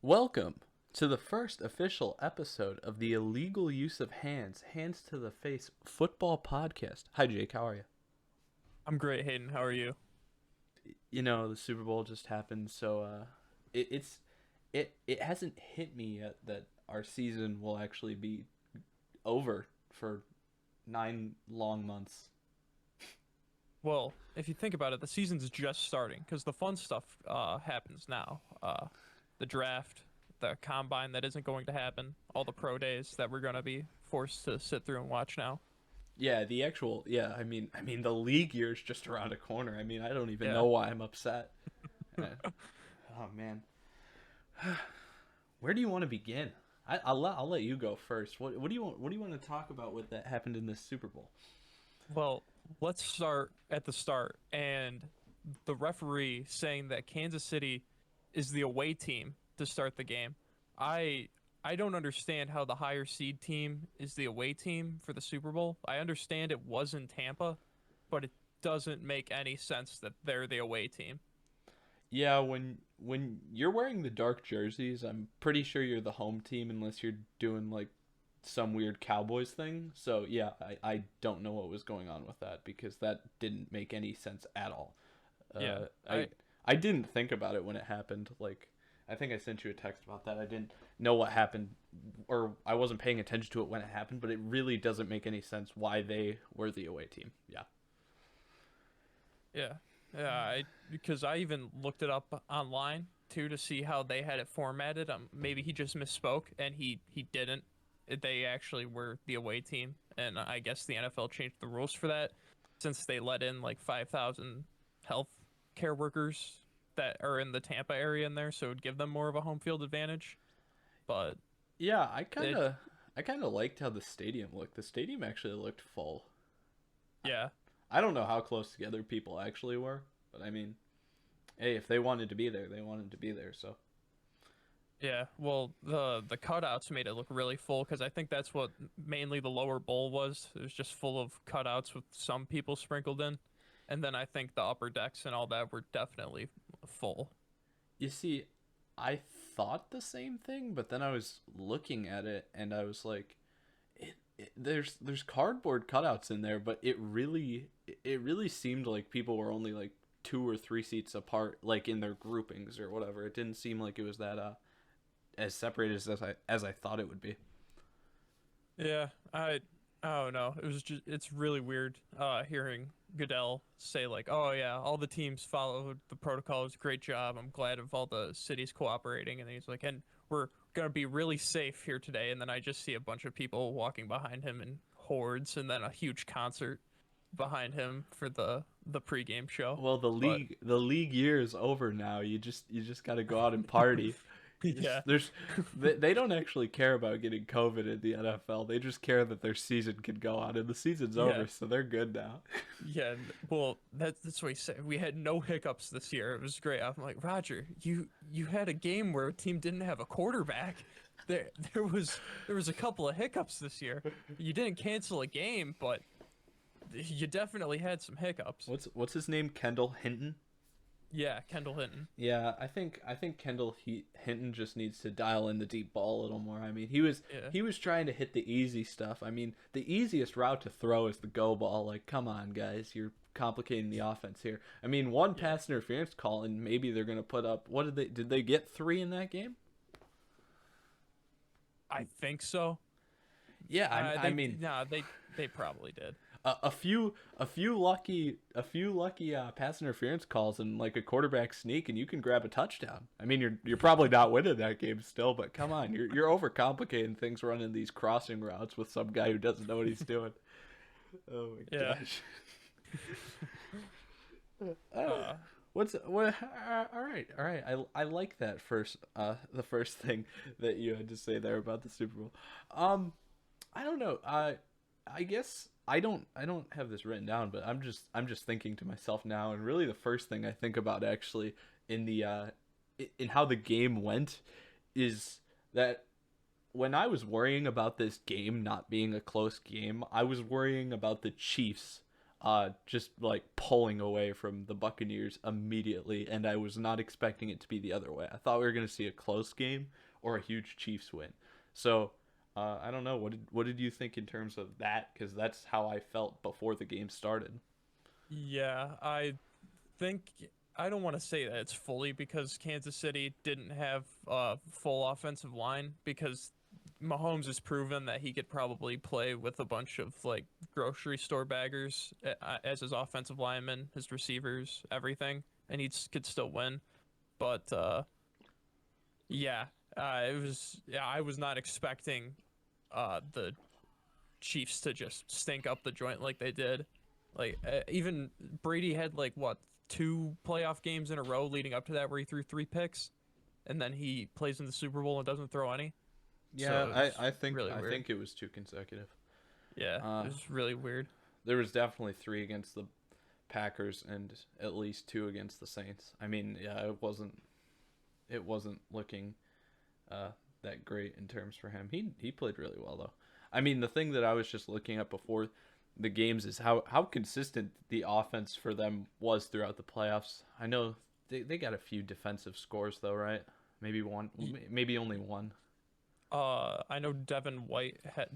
Welcome to the first official episode of the Illegal Use of Hands to the Face football podcast. Hi, Jake. How are you? I'm great, Hayden. How are you? You know, the Super Bowl just happened, so it hasn't hit me yet that our season will actually be over for 9 long months. Well, if you think about it, the season's just starting because the fun stuff happens now. The draft, the combine that isn't going to happen, all the pro days that we're going to be forced to sit through and watch now. I mean, the league year is just around a corner. I mean, I don't even know Yeah. why I'm upset. Uh, Oh man, where do you want to begin? I'll let you go first. What do you want to talk about with that happened in this Super Bowl? Well, let's start at the start and the referee saying that Kansas City is the away team to start the game. I I don't understand how the higher seed team is the away team for the Super Bowl. I understand it was in Tampa, but it doesn't make any sense that they're the away team. Yeah, when you're wearing the dark jerseys, I'm pretty sure you're the home team unless you're doing like some weird Cowboys thing. So yeah, I don't know what was going on with that because that didn't make any sense at all. Yeah. Uh, I I I didn't think about it when it happened. Like I think I sent you a text about that. I didn't know what happened, or I wasn't paying attention to it when it happened. But it really doesn't make any sense why they were the away team. Yeah. yeah. Yeah, because I even looked it up online too to see how they had it formatted. Maybe he just misspoke and he didn't. They actually were the away team, and I guess the NFL changed the rules for that since they let in like 5,000 health care workers that are in the Tampa area in there, so it would give them more of a home field advantage. But Yeah, I kind it, of I kind of liked how the stadium looked. The stadium actually looked full. yeah, I don't know how close together people actually were, but I mean, hey, if they wanted to be there, they wanted to be there. So yeah. Well, the cutouts made it look really full because I think that's what mainly the lower bowl was. It was just full of cutouts with some people sprinkled in, and then I think the upper decks and all that were definitely full. you see, I thought the same thing, but then I was looking at it and I was like, there's cardboard cutouts in there, but it really seemed like people were only like 2 or 3 seats apart, like in their groupings or whatever. It didn't seem like it was that as separated as I thought it would be. Yeah, I don't know. It was just it's really weird hearing Goodell say like, "Oh yeah, all the teams followed the protocol. It was a great job. I'm glad of all the cities cooperating." And he's like, "And we're gonna be really safe here today." And then I just see a bunch of people walking behind him in hordes, and then a huge concert behind him for the pregame show. Well, the But league year is over now. You just got to go out and party. yeah, They don't actually care about getting COVID in the NFL. They just care that their season can go on, and the season's yeah. over, so they're good now. Yeah, well, that's what he said. We had no hiccups this year. It was great. I'm like, Roger, you had a game where a team didn't have a quarterback. There there was a couple of hiccups this year. You didn't cancel a game, but you definitely had some hiccups. What's his name? Kendall Hinton. Yeah, Kendall Hinton. Yeah, I think Hinton just needs to dial in the deep ball a little more. I mean, he was Yeah, he was trying to hit the easy stuff. I mean, the easiest route to throw is the go ball. Like, come on, guys, you're complicating the offense here. I mean, one yeah. pass interference call, and maybe they're gonna put up. What did they get 3 in that game? I think so. Yeah, I They mean, no, they probably did. a few lucky pass interference calls and like a quarterback sneak, and you can grab a touchdown. I mean, you're probably not winning that game still, but come on, you're overcomplicating things running these crossing routes with some guy who doesn't know what he's doing. Oh my Yeah. gosh. Uh, Uh, what? All right. I like that first. The first thing that you had to say there about the Super Bowl. Um, I don't know. I guess I don't have this written down, but I'm just thinking to myself now, and really the first thing I think about actually in the in how the game went is that when I was worrying about this game not being a close game, I was worrying about the Chiefs just like pulling away from the Buccaneers immediately, and I was not expecting it to be the other way. I thought we were going to see a close game or a huge Chiefs win. So I don't know. What did you think in terms of that? Because that's how I felt before the game started. Yeah, I think I don't want to say that it's fully because Kansas City didn't have a full offensive line because Mahomes has proven that he could probably play with a bunch of like grocery store baggers as his offensive linemen, his receivers, everything, and could still win. But yeah, it was yeah, I was not expecting the Chiefs to just stink up the joint like they did. Like even Brady had like what two playoff games in a row leading up to that where he threw three picks, and then he plays in the Super Bowl and doesn't throw any. Yeah, So it was I think really I weird. think it was two consecutive. Yeah, Uh, it was really weird. there was definitely three against the Packers and at least two against the Saints. I mean, yeah, it wasn't looking uh, that great in terms for him. He played really well though. I mean, the thing that I was just looking at before the games is how consistent the offense for them was throughout the playoffs. I know they got a few defensive scores though, right? Maybe one, maybe only one. I know Devin White had.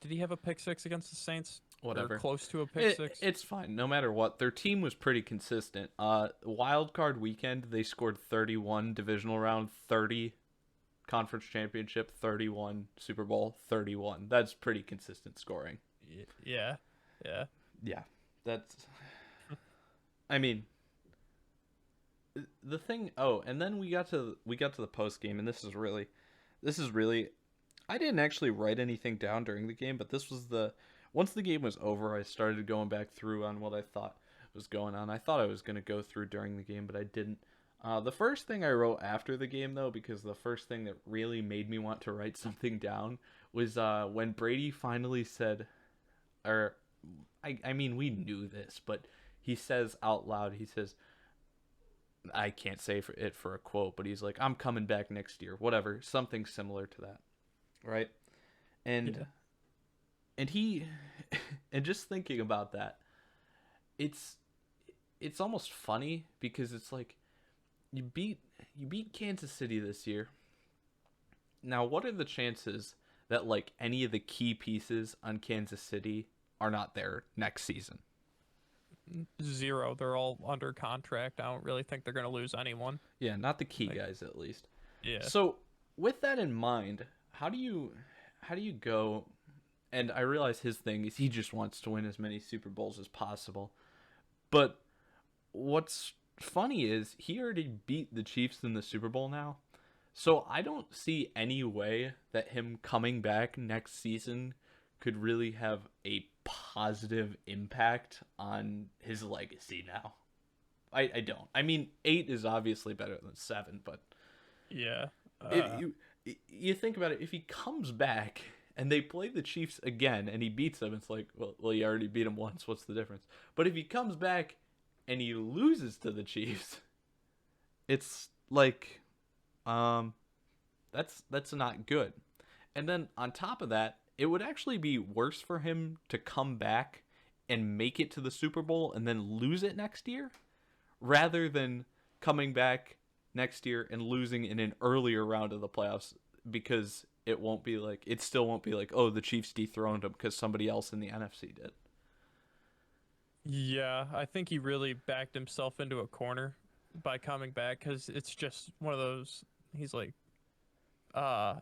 Did he have a pick six against the Saints or Whatever. close to a pick It six? it's fine. No matter what, their team was pretty consistent. Wild card weekend, they scored 31 divisional round, 30 conference championship, 31 Super Bowl, 31. That's pretty consistent scoring. Yeah, yeah. Yeah, that's. I mean, the thing. Oh, and then we got to the post game, and this is really. I didn't actually write anything down during the game, but this was the once the game was over, I started going back through on what I thought was going on. I thought I was going to go through during the game, but I didn't. The first thing I wrote after the game, though, because the first thing that really made me want to write something down was when Brady finally said, or I mean, we knew this, but he says out loud, he says, I can't say it for a quote, but he's like, I'm coming back next year, whatever, something similar to that, right? And Yeah. and he and just thinking about that, it's it's almost funny because it's like you beat you beat Kansas City this year. Now, what are the chances that like any of the key pieces on Kansas City are not there next season? Zero. They're all under contract. I don't really think they're gonna lose anyone. Yeah, not the key Like, guys at least. yeah. So, with that in mind, how do you go, and I realize his thing is he just wants to win as many Super Bowls as possible. But what's funny is he already beat the Chiefs in the Super Bowl now. So I don't see any way that him coming back next season could really have a positive impact on his legacy now. I don't. I mean, 8 is obviously better than 7, but Yeah. if you think about it, if he comes back and they play the Chiefs again and he beats them, it's like, well, you already beat him once. What's the difference? But if he comes back and he loses to the Chiefs, it's like, um, that's not good. And then on top of that, it would actually be worse for him to come back and make it to the Super Bowl and then lose it next year rather than coming back next year and losing in an earlier round of the playoffs because it still won't be like, oh, the Chiefs dethroned him because somebody else in the NFC did. Yeah, I think he really backed himself into a corner by coming back because it's just one of those. He's like, uh,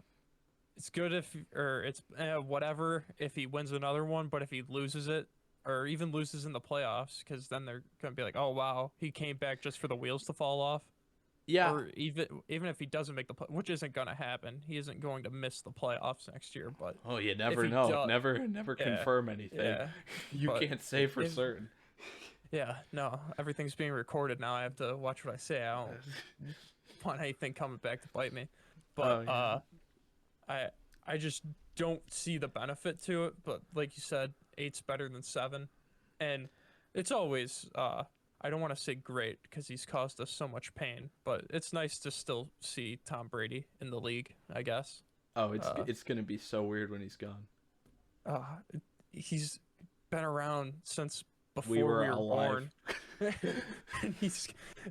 it's good if, or it's whatever if he wins another one, but if he loses it, or even loses in the playoffs, because then they're gonna be like, oh wow, he came back just for the wheels to fall off. Yeah. Or even if he doesn't make the play, which isn't gonna happen, he isn't going to miss the playoffs next year. But Oh, you if never he know. does, Never yeah, confirm anything. yeah. You But can't say for if certain. yeah, no, everything's being recorded now. I have to watch what I say. I don't want anything coming back to bite me. But Oh yeah. I I just don't see the benefit to it. But like you said, eight's better than seven, and it's always I don't want to say great because he's caused us so much pain, but it's nice to still see Tom Brady in the league, I guess. Oh, it's Uh, it's gonna be so weird when he's gone. uh, he's been around since We before were we were alive. born. And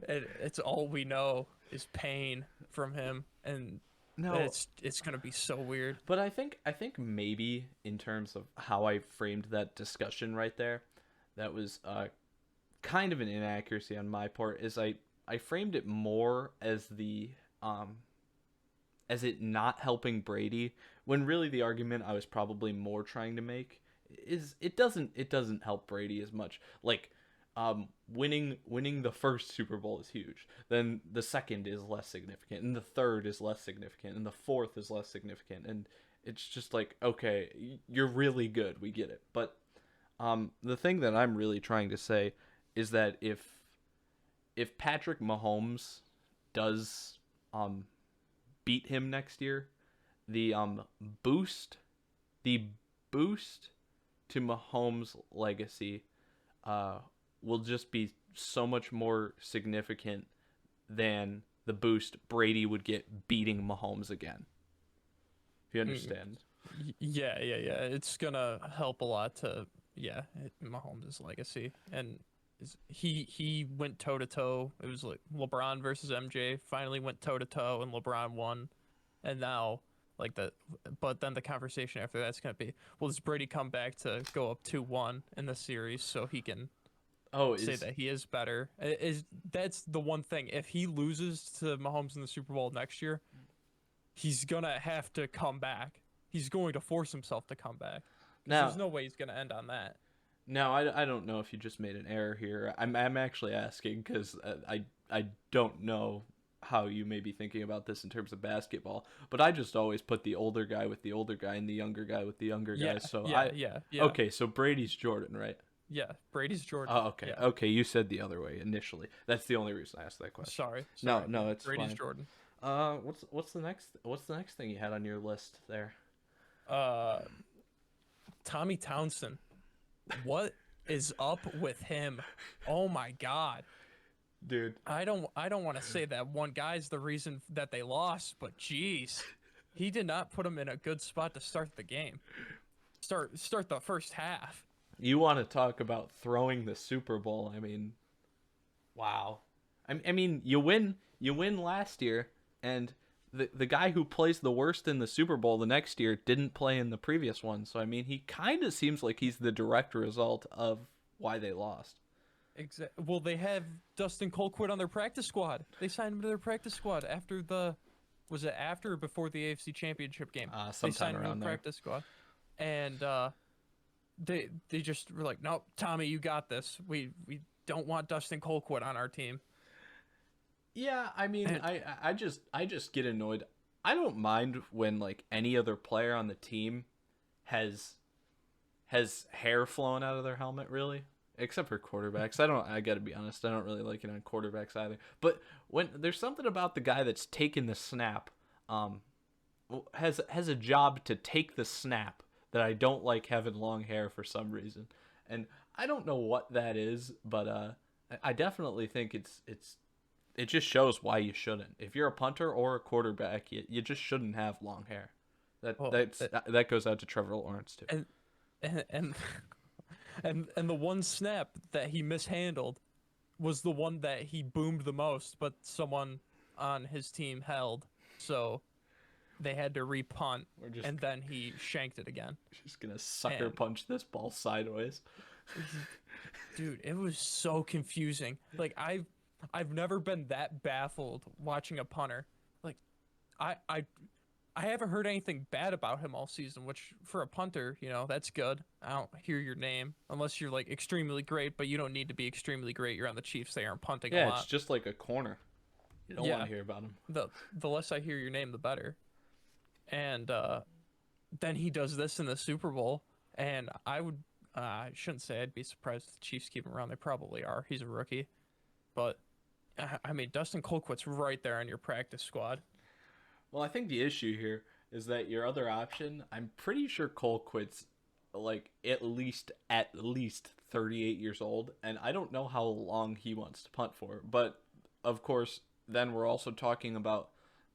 and it's all we know is pain from him, and No, it's gonna be so weird. but I think maybe in terms of how I framed that discussion right there, that was kind of an inaccuracy on my part. Is I framed it more as the um as it not helping Brady, when really the argument I was probably more trying to make is it doesn't help Brady as much. Like winning the first Super Bowl is huge. Then the second is less significant, and the third is less significant, and the fourth is less significant, and it's just like, okay, you're really good, we get it. But the thing that I'm really trying to say is that if Patrick Mahomes does um beat him next year, the boost the boost to Mahomes' legacy uh will just be so much more significant than the boost Brady would get beating Mahomes again. If you Mm, understand. yeah, yeah, yeah. It's gonna help a lot to Mahomes' legacy, and he went toe to toe. It was like LeBron versus MJ. Finally went toe to toe, and LeBron won. And now, like but then the conversation after that's gonna be, well, does Brady come back to go up 2-1 in the series so he can Oh, say is that he is better? Is That's the one thing. If he loses to Mahomes in the Super Bowl next year, he's gonna have to come back. He's going to force himself to come back because there's now no way he's gonna end on that. now I don't know if you just made an error here. I'm actually asking because I don't know how you may be thinking about this in terms of basketball, but I just always put the older guy with the older guy and the younger guy with the younger guy. Yeah, So yeah, yeah, yeah, okay, so Brady's Jordan, right? yeah. Brady's Jordan. Oh, okay. Yeah. Okay, you said the other way initially. That's the only reason I asked that question. Sorry, No, sorry. Yeah, no, it's Brady's fine. Jordan. What's the next thing you had on your list there? Uh, Tommy Townsend. What is up with him? Oh my God. Dude. I don't want to say that one guy's the reason that they lost, but geez, he did not put him in a good spot to start the game. Start the first half. You want to talk about throwing the Super Bowl? I mean, wow. I mean, you win last year, and the guy who plays the worst in the Super Bowl the next year didn't play in the previous one. So I mean, he kind of seems like he's the direct result of why they lost. Well, they have Dustin Colquitt on their practice squad. They signed him to their practice squad after the was it after or before the AFC Championship game? They Sometime signed him to the around there. practice squad, and they just were like, "Nope, Tommy, you got this. We don't want Dustin Colquitt on our team." Yeah, I mean, And I just get annoyed. I don't mind when like any other player on the team has hair flowing out of their helmet, really. Except for quarterbacks. I gotta be honest, I don't really like it on quarterbacks either. But when there's something about the guy that's taking the snap, um, has a job to take the snap that I don't like having long hair for some reason. And I don't know what that is, but I definitely think it just shows why you shouldn't. If you're a punter or a quarterback, you just shouldn't have long hair. That well, that's that goes out to Trevor Lawrence too. and and and the one snap that he mishandled was the one that he boomed the most, but someone on his team held. So they had to repunt, We're just and then he shanked it again. just gonna sucker And punch this ball sideways. dude, it was so confusing. Like I've never been that baffled watching a punter. Like I I I haven't heard anything bad about him all season, which for a punter, that's good. I don't hear your name unless you're like extremely great, but you don't need to be extremely great. You're on the Chiefs, they aren't punting a Yeah, it's lot. just like a corner. You don't want Yeah. to hear about him. The less I hear your name, the better. And then he does this in the Super Bowl, and I shouldn't say I'd be surprised if the Chiefs keep him around. They probably are. He's a rookie, but I mean Dustin Colquitt's right there on your practice squad. Well, I think the issue here is that your other option, I'm pretty sure Cole quits like at least 38 years old, and I don't know how long he wants to punt for. But of course, then we're also talking about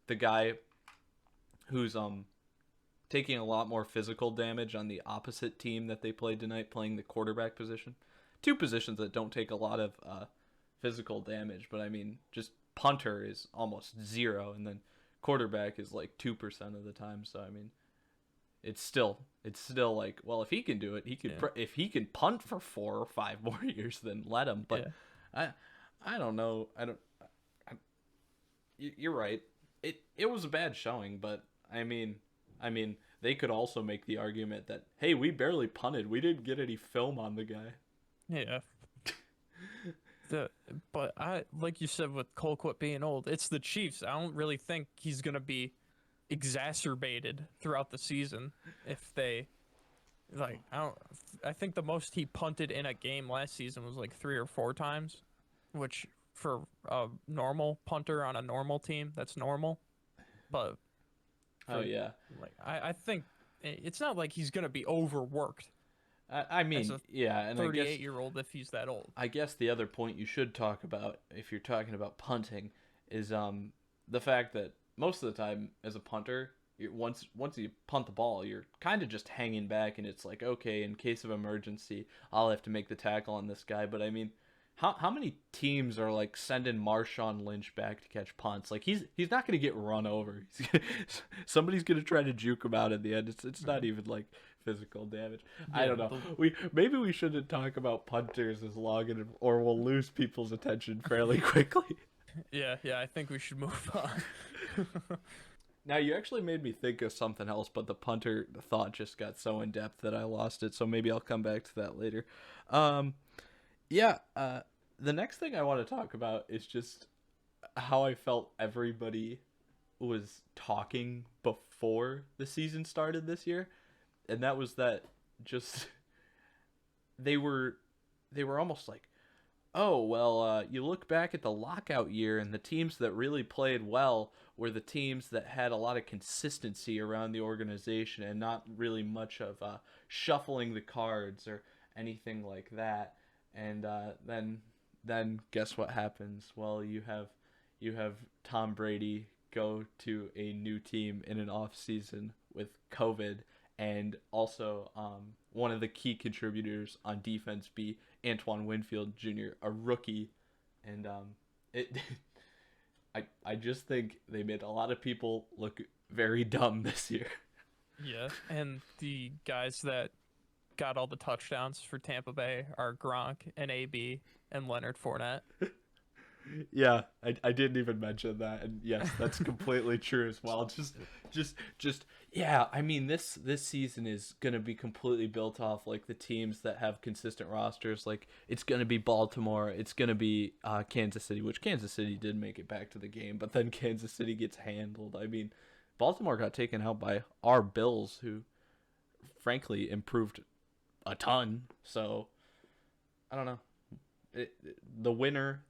the guy who's taking a lot more physical damage on the opposite team that they played tonight, playing the quarterback position. two positions that don't take a lot of physical damage. But I mean, just punter is almost zero, and then quarterback is like 2% of the time. So I mean, it's still like, well, if he can do it, he could. Yeah. If he can punt for 4 or 5 more years, then let him. But Yeah. I I don't know. I don't. I, you're right. It was a bad showing, but I mean they could also make the argument that, hey, we barely punted. We didn't get any film on the guy. Yeah. The but I like you said with Colquitt being old, it's the Chiefs. I don't really think he's gonna be exacerbated throughout the season if they like I don't I think the most he punted in a game last season was like 3 or 4 times, which for a normal punter on a normal team, that's normal. But Oh for yeah. like I think it's not like he's gonna be overworked I as mean, a yeah, and 38-year-old if he's that old. I guess the other point you should talk about if you're talking about punting is the fact that most of the time as a punter, once you punt the ball, you're kind of just hanging back, and it's like, okay, in case of emergency, I'll have to make the tackle on this guy. But I mean, how many teams are like sending Marshawn Lynch back to catch punts? Like he's not going to get run over. Somebody's going to try to juke him out at the end. It's not even like physical damage. I Yeah, don't know. We shouldn't talk about punters as long, or we'll lose people's attention fairly quickly. yeah, I think we should move on. Now you actually made me think of something else, but the punter thought just got so in depth that I lost it. So maybe I'll come back to that later. Um, yeah. The next thing I want to talk about is just how I felt everybody was talking before the season started this year, and that was that just they were they were almost like, oh, well, you look back at the lockout year, and the teams that really played well were the teams that had a lot of consistency around the organization and not really much of shuffling the cards or anything like that. And then guess what happens? Well, you have Tom Brady go to a new team in an off season with COVID, and also one of the key contributors on defense be Antoine Winfield Jr., a rookie, and it. I just think they made a lot of people look very dumb this year. Yeah, and the guys that got all the touchdowns for Tampa Bay are Gronk and AB and Leonard Fournette. Yeah, I didn't even mention that, and yes, that's completely true as well. Just yeah, I mean this season is gonna be completely built off like the teams that have consistent rosters. Like it's gonna be Baltimore, it's gonna be Kansas City, which Kansas City did make it back to the game, but then Kansas City gets handled. I mean, Baltimore got taken out by our Bills, who frankly improved a ton. So I don't know. The winner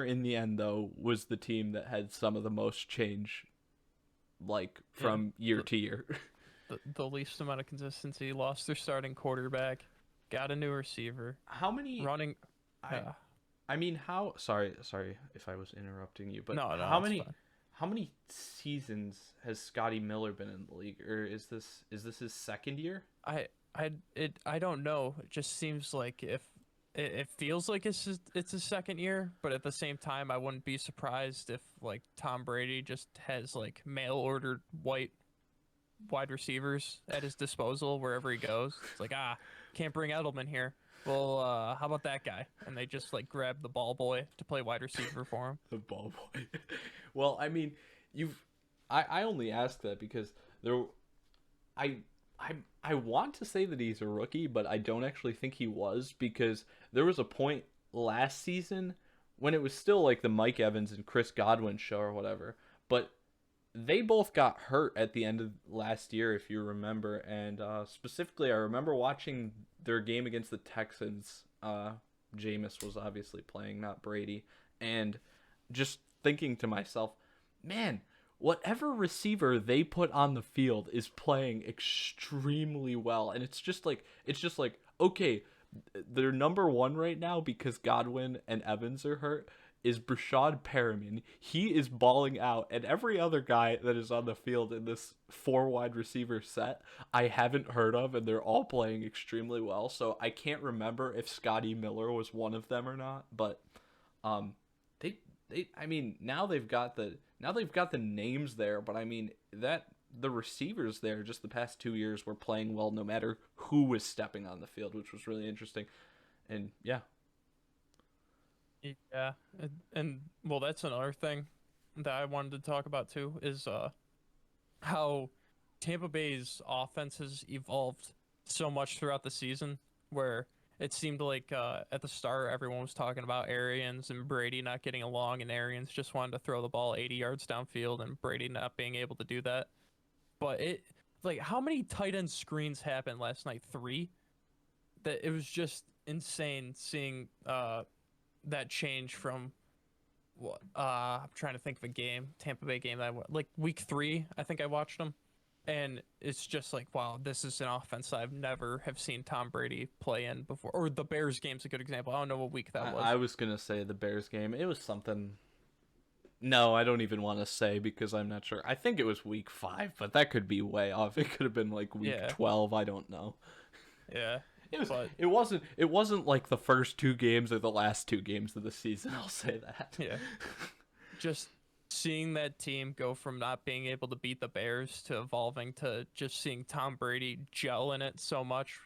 in the end though was the team that had some of the most change, like from year the, to year. the least amount of consistency, lost their starting quarterback, got a new receiver, How many? running. I I mean, how? Sorry if I was interrupting you, but No, how it's many? fine. How many seasons has Scotty Miller been in the league, or is this his second year? I don't know. It just seems like if it feels like it's his second year, but at the same time, I wouldn't be surprised if like Tom Brady just has like mail ordered wide receivers at his disposal wherever he goes. It's like can't bring Edelman here. Well, how about that guy? And they just like grab the ball boy to play wide receiver for him. The ball boy. Well, I mean, you've. I only ask that because there. I I want to say that he's a rookie, but I don't actually think he was, because there was a point last season when it was still like the Mike Evans and Chris Godwin show or whatever, but they both got hurt at the end of last year, if you remember. And specifically, I remember watching their game against the Texans. Jameis was obviously playing, not Brady, and just thinking to myself, man, whatever receiver they put on the field is playing extremely well. And it's just like okay, they're number one right now because Godwin and Evans are hurt. is Brashad Perriman. He is balling out, and every other guy that is on the field in this four wide receiver set, I haven't heard of, and they're all playing extremely well. So I can't remember if Scotty Miller was one of them or not, but um, they I mean now they've got the names there, but I mean that the receivers there just the past 2 years were playing well no matter who was stepping on the field, which was really interesting. And yeah, Yeah, and well, that's another thing that I wanted to talk about too is how Tampa Bay's offense has evolved so much throughout the season, where it seemed like at the start everyone was talking about Arians and Brady not getting along, and Arians just wanted to throw the ball 80 yards downfield, and Brady not being able to do that. But it like how many tight end screens happened last night? Three. That it was just insane seeing that change from what I'm trying to think of a game, Tampa Bay game that like week 3, I think I watched them, and it's just like wow, this is an offense I've never have seen Tom Brady play in before. Or the Bears game's a good example. I don't know what week that I was. was gonna say the Bears game. It was something. No, I don't even want to say because I'm not sure. I think it was week 5, but that could be way off. It could have been like week Yeah, 12. I don't know. yeah, It was. but It wasn't like the first 2 games or the last 2 games of the season. I'll say that. yeah, just seeing that team go from not being able to beat the Bears to evolving to just seeing Tom Brady gel in it so much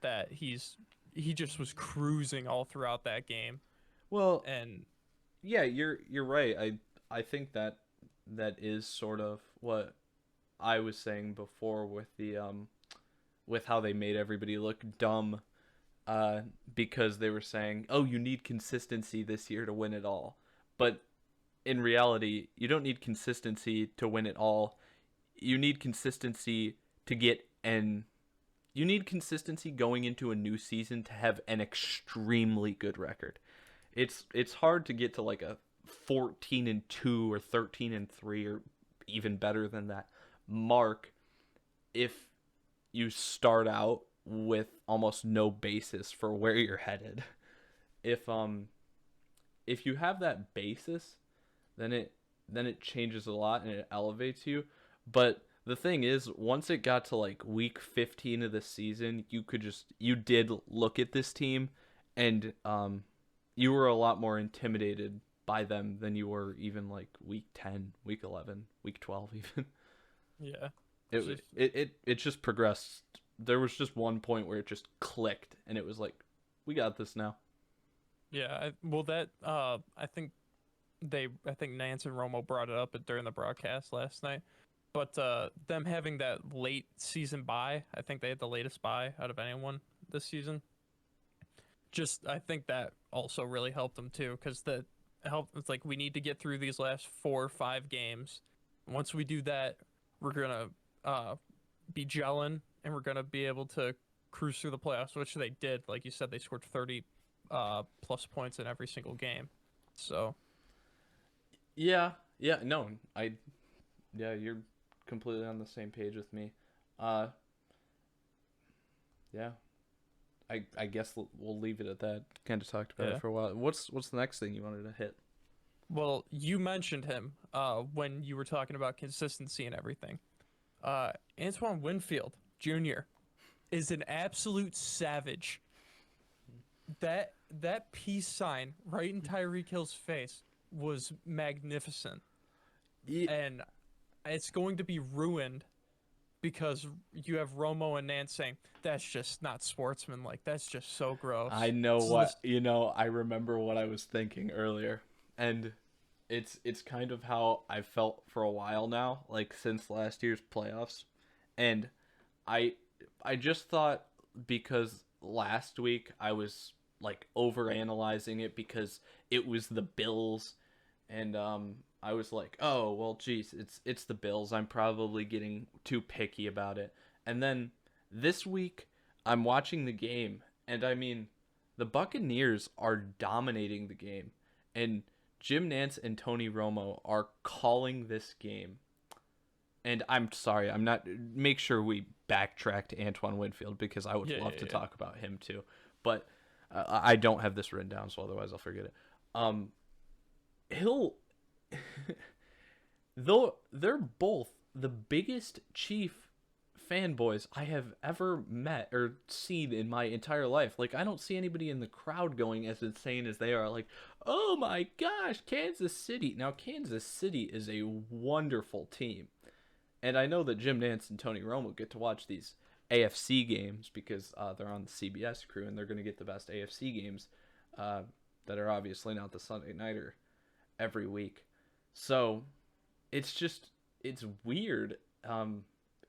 that he just was cruising all throughout that game. Well, And yeah, you're right. I think that that is sort of what I was saying before with how they made everybody look dumb because they were saying, "Oh, you need consistency this year to win it all." But in reality, you don't need consistency to win it all. You need consistency to get an you need consistency going into a new season to have an extremely good record. It's hard to get to like a 14-2 or 13-3 or even better than that mark if you start out with almost no basis for where you're headed. If if you have that basis, then it changes a lot and it elevates you. But the thing is, once it got to like week 15 of the season, you did look at this team and you were a lot more intimidated by them than you were even like week 10, week 11, week 12 even. yeah, it's It just it just progressed. There was just one point where it just clicked and it was like we got this now. yeah. Well, that I think Nance and Romo brought it up during the broadcast last night. But them having that late season bye, I think they had the latest bye out of anyone this season. Just I think that also really helped them too, because the help it's like we need to get through these last 4 or 5 games. Once we do that, we're gonna uh, be gelling, and we're gonna be able to cruise through the playoffs, which they did. Like you said, they scored 30 plus points in every single game. So Yeah. Yeah, no. I yeah, you're completely on the same page with me. Uh yeah. I guess we'll leave it at that. Kind of talked about it yeah. for a while. What's the next thing you wanted to hit? Well, you mentioned him when you were talking about consistency and everything. Antoine Winfield Jr. is an absolute savage. That peace sign right in Tyreek Hill's face was magnificent, Yeah, and it's going to be ruined because you have Romo and Nance saying that's just not sportsmanlike. That's just so I gross. know So what this, I remember what I was thinking earlier, and it's kind of how I felt for a while now, like since last year's playoffs, and I I just thought because last week I was like over analyzing it because it was the Bills, and I was like, oh well, geez, it's the Bills. I'm probably getting too picky about it, and then this week I'm watching the game, and I mean, the Buccaneers are dominating the game, and Jim Nance and Tony Romo are calling this game. And I'm sorry, I'm not. Make sure we backtrack to Antoine Winfield because I would yeah, love yeah, to yeah. talk about him too, but I don't have this written down, so otherwise I'll forget it. he'll though they're both the biggest Chief fanboys I have ever met or seen in my entire life. Like, I don't see anybody in the crowd going as insane as they are. Like, oh my gosh, Kansas City. Now, Kansas City is a wonderful team. And I know that Jim Nance and Tony Romo get to watch these AFC games because they're on the CBS crew and they're going to get the best AFC games uh, that are obviously not the Sunday Nighter every week. So it's just, it's weird.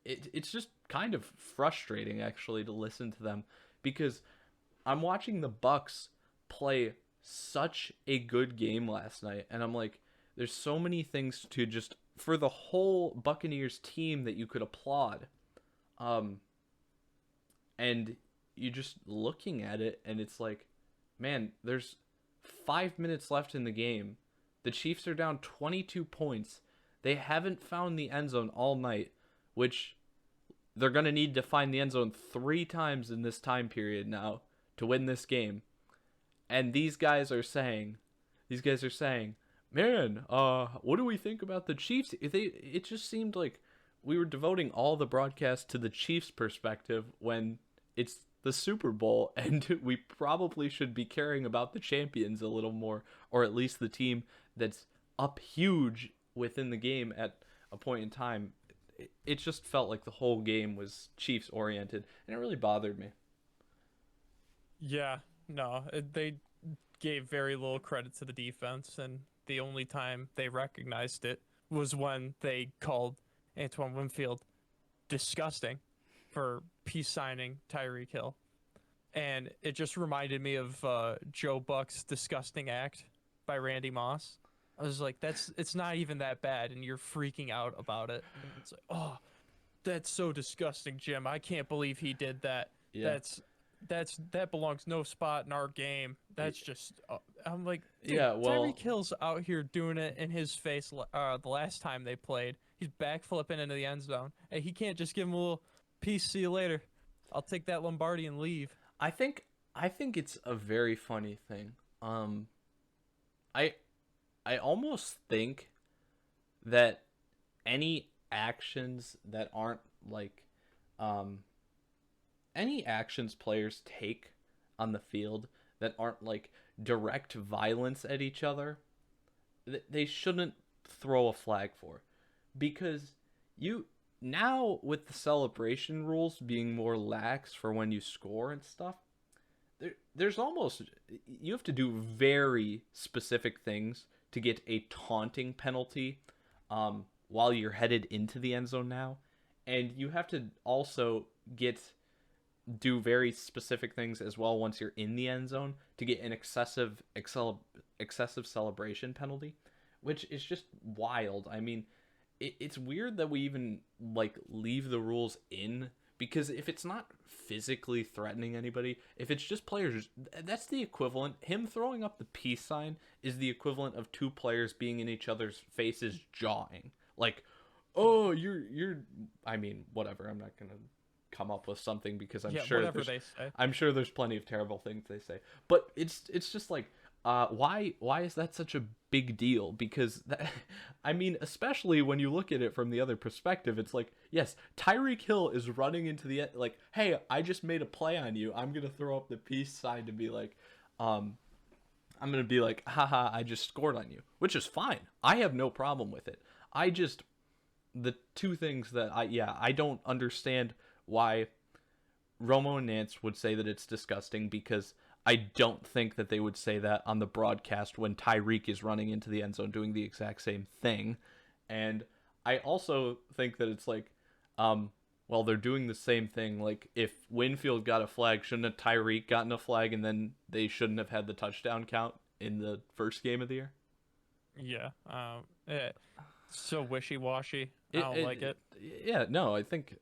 It's just kind of frustrating actually to listen to them because I'm watching the Bucks play such a good game last night, and I'm like, there's so many things to just for the whole Buccaneers team that you could applaud, um, and you just looking at it, and it's like, man, there's 5 minutes left in the game. The Chiefs are down 22 points. They haven't found the end zone all night, which they're going to need to find the end zone 3 times in this time period now to win this game. And these guys are saying, man, what do we think about the Chiefs? It just seemed like we were devoting all the broadcast to the Chiefs' perspective when it's the Super Bowl, and we probably should be caring about the champions a little more, or at least the team that's up huge within the game at a point in time. It just felt like the whole game was Chiefs oriented, and it really bothered me. Yeah, no, they gave very little credit to the defense, and the only time they recognized it was when they called Antoine Winfield disgusting for peace signing Tyreek Hill. And it just reminded me of Joe Buck's Disgusting Act by Randy Moss. I was like, it's not even that bad, and you're freaking out about it. It's like, oh, that's so disgusting, Jim. I can't believe he did that. Yeah. That's that belongs no spot in our game. That's just I'm like, dude, Yeah, well, Tyreek Hill's out here doing it in his face. The last time they played, he's backflipping into the end zone, and he can't just give him a little peace. See you later. I'll take that Lombardi and leave. I think I think it's a very funny thing. I I almost think that any actions that aren't like um any actions players take on the field that aren't like direct violence at each other, they shouldn't throw a flag for, because you now with the celebration rules being more lax for when you score and stuff, there's almost you have to do very specific things to get a taunting penalty while you're headed into the end zone now, and you have to also get do very specific things as well once you're in the end zone to get an excessive celebration penalty, which is just wild. I mean, it's weird that we even like leave the rules in, because if it's not physically threatening anybody, if it's just players, that's the equivalent. Him throwing up the peace sign is the equivalent of two players being in each other's faces jawing. Like, oh, you're. I mean, whatever. I'm not gonna come up with something because Yeah, whatever they say. I'm sure there's plenty of terrible things they say, but it's just like why is that such a big deal? Because that, I mean, especially when you look at it from the other perspective, it's like, yes, Tyreek Hill is running into the like, hey, I just made a play on you, I'm gonna throw up the peace sign to be like, I'm gonna be like, haha, I just scored on you, which is fine. I have no problem with it. I just the two things that I don't understand why Romo and Nance would say that it's disgusting, because I don't think that they would say that on the broadcast when Tyreek is running into the end zone doing the exact same thing. And I also think that it's like, well, they're doing the same thing. Like, if Winfield got a flag, shouldn't have Tyreek gotten a flag, and then they shouldn't have had the touchdown count in the first game of the year? Yeah. So wishy washy. I don't like it. Yeah, no, I think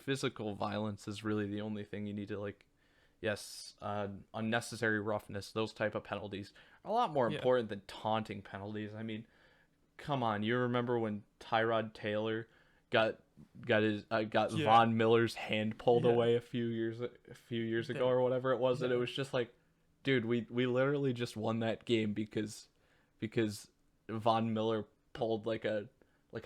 physical violence is really the only thing you need to like. Yes, unnecessary roughness, those type of penalties are a lot more Yeah. important than taunting penalties. I mean, come on, you remember when Tyrod Taylor got got Yeah. Von Miller's hand pulled Yeah. away a few years ago They, or whatever it was, and it yeah. was just like, dude, we literally just won that game because because Von Miller pulled like a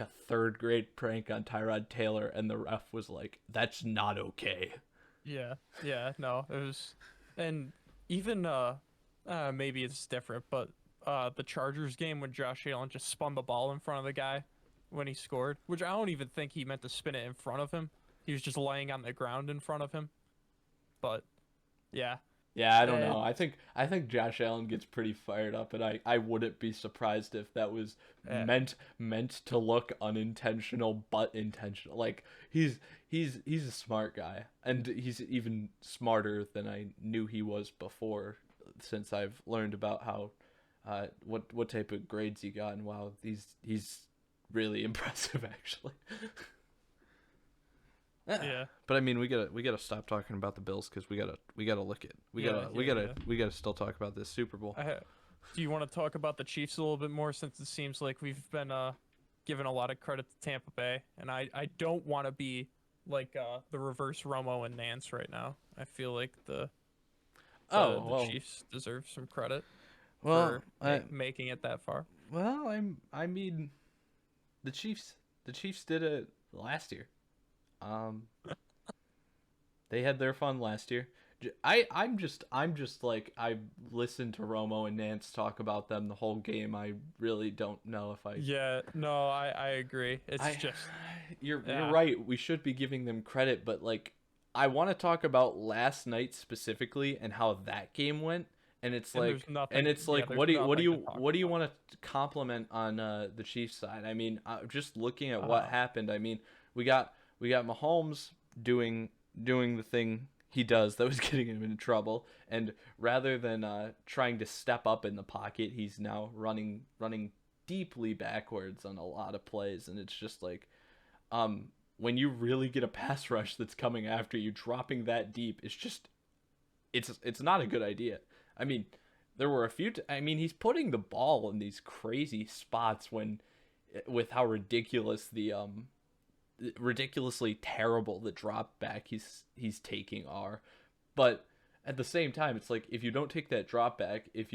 third grade prank on Tyrod Taylor, and the ref was like, "That's not okay." Yeah, yeah, no, it was, and even maybe it's different, but the Chargers game when Josh Allen just spun the ball in front of the guy when he scored, which I don't even think he meant to spin it in front of him. He was just laying on the ground in front of him. But yeah, Yeah, I don't it, know. I think Josh Allen gets pretty fired up, and I wouldn't be surprised if that was uh, meant to look unintentional but intentional. Like he's a smart guy, and he's even smarter than I knew he was before. Since I've learned about how what type of grades he got, and wow, he's really impressive actually. Yeah. yeah, But I mean, we gotta stop talking about the Bills because we gotta look at we yeah, gotta we yeah, gotta yeah. we gotta still talk about this Super Bowl. Do you want to talk about the Chiefs a little bit more since it seems like we've been giving a lot of credit to Tampa Bay, and I don't want to be like the reverse Romo and Nance right now. I feel like Oh the Chiefs deserve some credit well for making it that far. I mean the Chiefs did it last year. Um, they had their fun last year. I'm just like I listened to Romo and Nance talk about them the whole game. I really don't know if Yeah, no, I agree. It's I just you're yeah, right. We should be giving them credit, but like I want to talk about last night specifically and how that game went. And it's and there's like nothing. Yeah, there's nothing to talk what do you about. want to compliment on the Chiefs side? I mean, just looking at what Uh, happened. I mean, we got Mahomes doing the thing he does that was getting him in trouble, and rather than trying to step up in the pocket, he's now running deeply backwards on a lot of plays, and it's just like when you really get a pass rush that's coming after you, dropping that deep is just it's not a good idea. I mean, there were a few. I mean, he's putting the ball in these crazy spots when, with how ridiculously terrible the drop back he's taking are, but at the same time, it's like if you don't take that drop back, if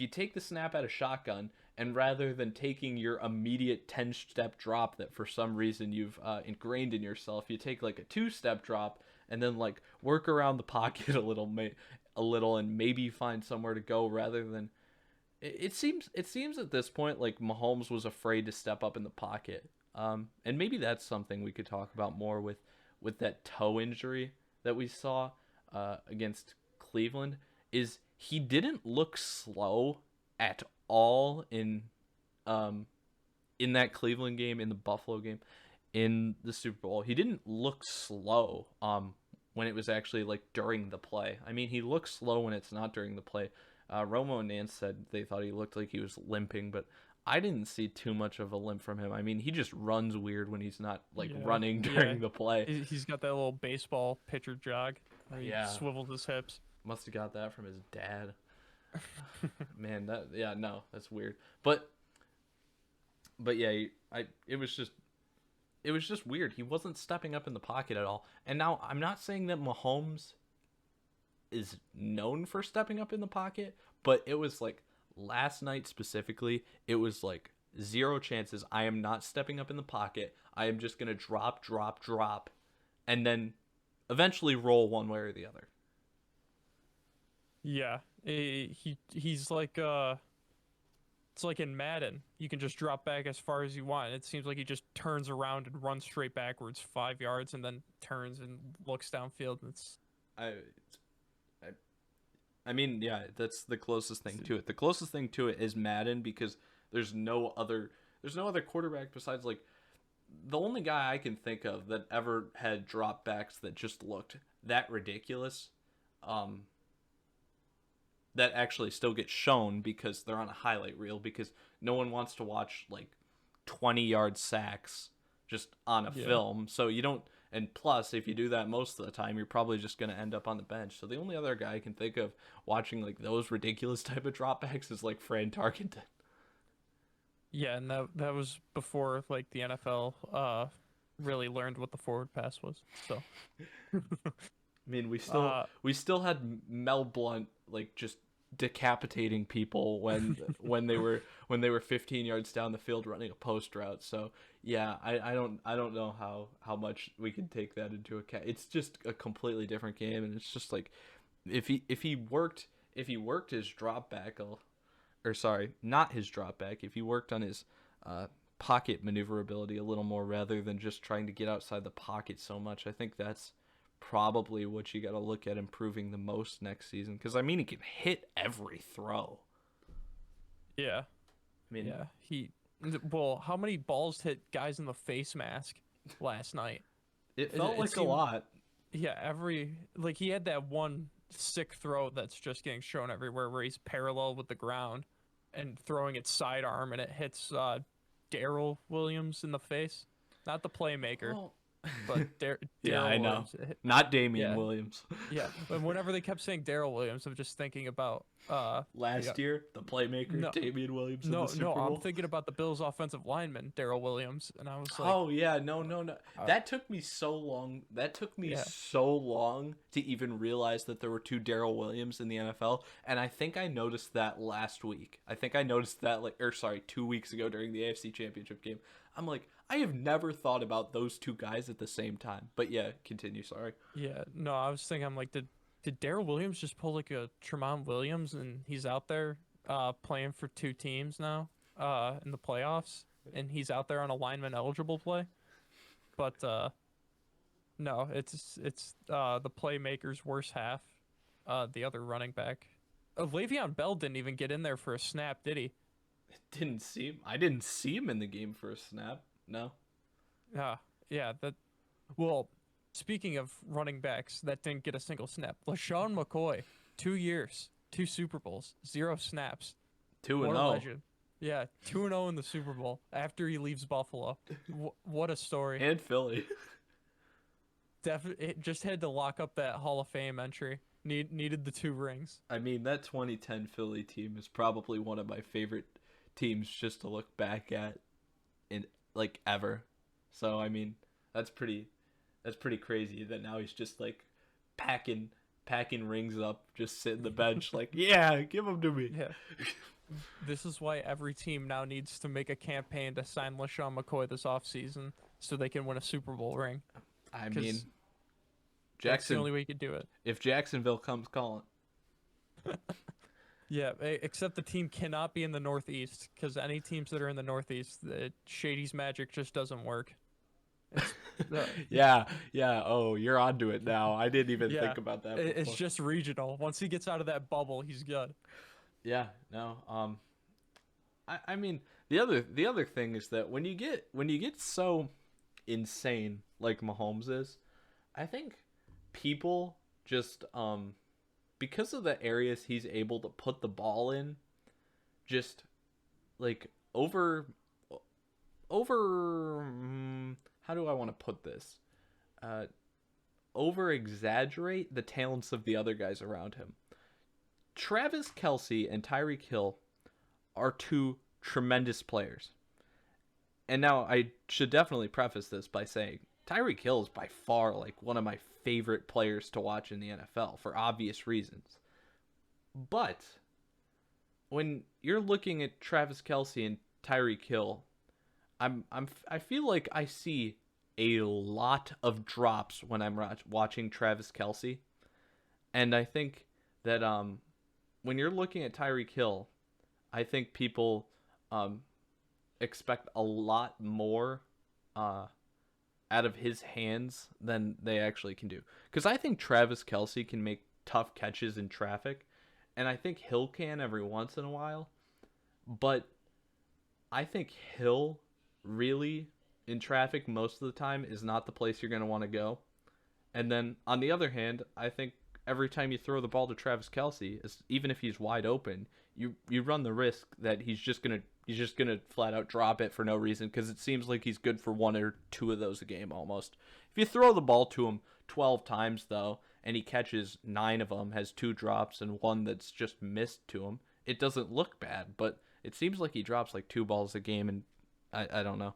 you take the snap out of shotgun, and rather than taking your immediate 10-step drop that for some reason you've ingrained in yourself, you take like a 2-step drop and then like work around the pocket a little and maybe find somewhere to go rather than it seems at this point like Mahomes was afraid to step up in the pocket. And maybe that's something we could talk about more with that toe injury that we saw against Cleveland. Is he didn't look slow at all um in that Cleveland game, in the Buffalo game, in the Super Bowl. He didn't look slow when it was actually like during the play. I mean, he looks slow when it's not during the play. Romo and Nance said they thought he looked like he was limping, but I didn't see too much of a limp from him. I mean, he just runs weird when he's not like yeah, running yeah. during the play. He's got that little baseball pitcher jog where he Yeah, swivels his hips. must have got that from his dad. Man, that yeah, no, that's weird. But yeah, it was just weird. He wasn't stepping up in the pocket at all. And now I'm not saying that Mahomes is known for stepping up in the pocket, but it was like last night specifically, it was like zero chances. I am not stepping up in the pocket. I am just going to drop, drop, drop, and then eventually roll one way or the other. Yeah, he's like it's like in Madden. You can just drop back as far as you want. It seems like he just turns around and runs straight backwards 5 yards and then turns and looks downfield. I I, I mean, yeah, that's the closest thing to it. The closest thing to it is Madden because there's no other quarterback besides like the only guy I can think of that ever had dropbacks that just looked that ridiculous, um, that actually still get shown because they're on a highlight reel because no one wants to watch like 20-yard sacks just on a Yeah. film. So you don't, and plus if you do that most of the time, you're probably just going to end up on the bench. So the only other guy I can think of watching like those ridiculous type of dropbacks is like Fran Tarkenton. Yeah, and that was before like the NFL really learned what the forward pass was. So, I mean, we still uh we still had Mel Blunt like just decapitating people when they were 15 yards down the field running a post route. So yeah, I don't know how much we can take that into account. It's just a completely different game, and it's just like if he worked his drop back, or sorry, not his drop back, if he worked on his uh, pocket maneuverability a little more rather than just trying to get outside the pocket so much, I think that's probably what you got to look at improving the most next season. Because I mean, he can hit every throw. Yeah. I mean, Yeah. Well, how many balls hit guys in the face mask last night? it It, felt it like a seemed, lot. yeah, like he had that one sick throw that's just getting shown everywhere where he's parallel with the ground and throwing it sidearm and it hits Daryl Williams in the face. Not the playmaker, Well, but yeah, I Daryl know. Williams. Not Damian Yeah, Williams. yeah. And whenever they kept saying Daryl Williams, I'm just thinking about yeah, Last year, the playmaker no, Damian Williams in the no, Super I'm Bowl. thinking about the Bills' offensive lineman Daryl Williams, and I was like, Oh yeah, no, no, no. uh, That took me so long. That took me yeah, so long to even realize that there were two Daryl Williams in the NFL, and I think I noticed that last week. I think I noticed that like, or sorry, 2 weeks ago during the AFC Championship game. I'm like, I have never thought about those two guys at the same time. But yeah, continue. Sorry. yeah. No, I was thinking, I'm like, did Daryl Williams just pull like a Tremont Williams, and he's out there playing for two teams now in the playoffs, and he's out there on a lineman eligible play, but no, it's the playmaker's worst half, the other running back. Le'Veon Bell didn't even get in there for a snap, did he? Didn't see him. I didn't see him in the game for a snap. No. Yeah, yeah. Well, speaking of running backs that didn't get a single snap, LaShawn McCoy, 2 years, two Super Bowls, zero snaps. Two and What a zero. legend. Yeah, 2-0 in the Super Bowl after he leaves Buffalo. What a story. And Philly. Definitely, it just had to lock up that Hall of Fame entry. Needed the two rings. I mean, that 2010 Philly team is probably one of my favorite teams just to look back at in like ever. So I mean, that's pretty that's pretty crazy that now he's just like packing rings up, just sitting the bench like, yeah, give them to me. Yeah. This is why every team now needs to make a campaign to sign LaShawn McCoy this offseason so they can win a Super Bowl ring. I mean, That's the Jackson. only way you could do it. If Jacksonville comes calling, Yeah, except the team cannot be in the Northeast because any teams that are in the Northeast, Shady's magic just doesn't work. It's, uh, yeah, yeah. Oh, you're onto it now. I didn't even yeah, think about that. it's Before. just regional. Once he gets out of that bubble, he's good. Yeah, no. I mean, the other thing is that when you get so insane like Mahomes is, I think people just because of the areas he's able to put the ball in, just like over how do I want to put this? Over exaggerate the talents of the other guys around him. Travis Kelce and Tyreek Hill are two tremendous players. And now I should definitely preface this by saying Tyreek Hill is by far like one of my favorite players to watch in the NFL for obvious reasons. But when you're looking at Travis Kelce and Tyreek Hill, I feel like I see a lot of drops when I'm watching Travis Kelce, and I think that when you're looking at Tyreek Hill, I think people expect a lot more out of his hands than they actually can do. Because I think Travis Kelce can make tough catches in traffic, and I think Hill can every once in a while. But I think Hill really in traffic most of the time is not the place you're going to want to go. And then on the other hand, I think every time you throw the ball to Travis Kelce, even if he's wide open, you run the risk that he's just gonna flat out drop it for no reason because it seems like he's good for one or two of those a game almost. If you throw the ball to him 12 times though, and he catches 9 of them, has 2 drops and one that's just missed to him, it doesn't look bad. But it seems like he drops like 2 balls a game, and I don't know.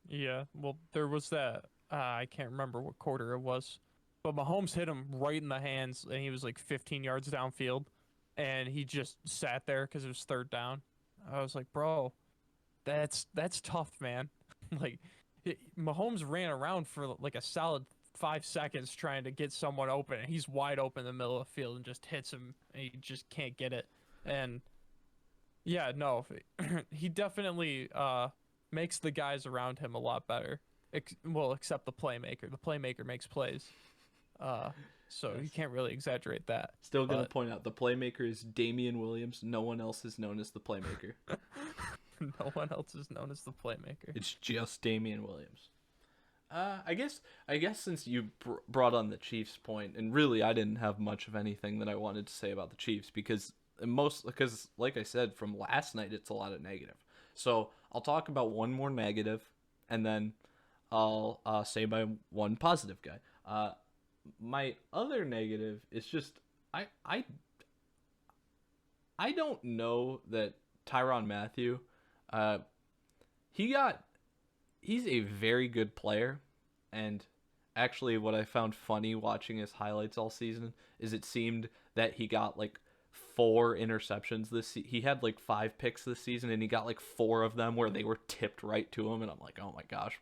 Yeah, well, there was that. I can't remember what quarter it was. but Mahomes hit him right in the hands, and he was like 15 yards downfield, and he just sat there because it was third down. I was like, bro, that's tough, man. Like, Mahomes ran around for like a solid 5 seconds trying to get someone open, and he's wide open in the middle of the field and just hits him, and he just can't get it. And yeah, no, he definitely makes the guys around him a lot better. Well, except the playmaker. The playmaker makes plays. Uh, so you Yes. can't really exaggerate that. Still gonna But point out the playmaker is Damian Williams. No one else is known as the playmaker. no one else is known as the playmaker. It's just Damian Williams. I guess since you brought on the Chiefs point, and really I didn't have much of anything that I wanted to say about the Chiefs because like I said from last night, it's a lot of negative. So I'll talk about one more negative, and then I'll say my one positive guy. My other negative is just I I I don't know that Tyrann Mathieu, uh, he got he's a very good player, and actually, what I found funny watching his highlights all season is it seemed that he got like four interceptions he had like five picks this season, and he got like four of them where they were tipped right to him, and I'm like, oh my gosh,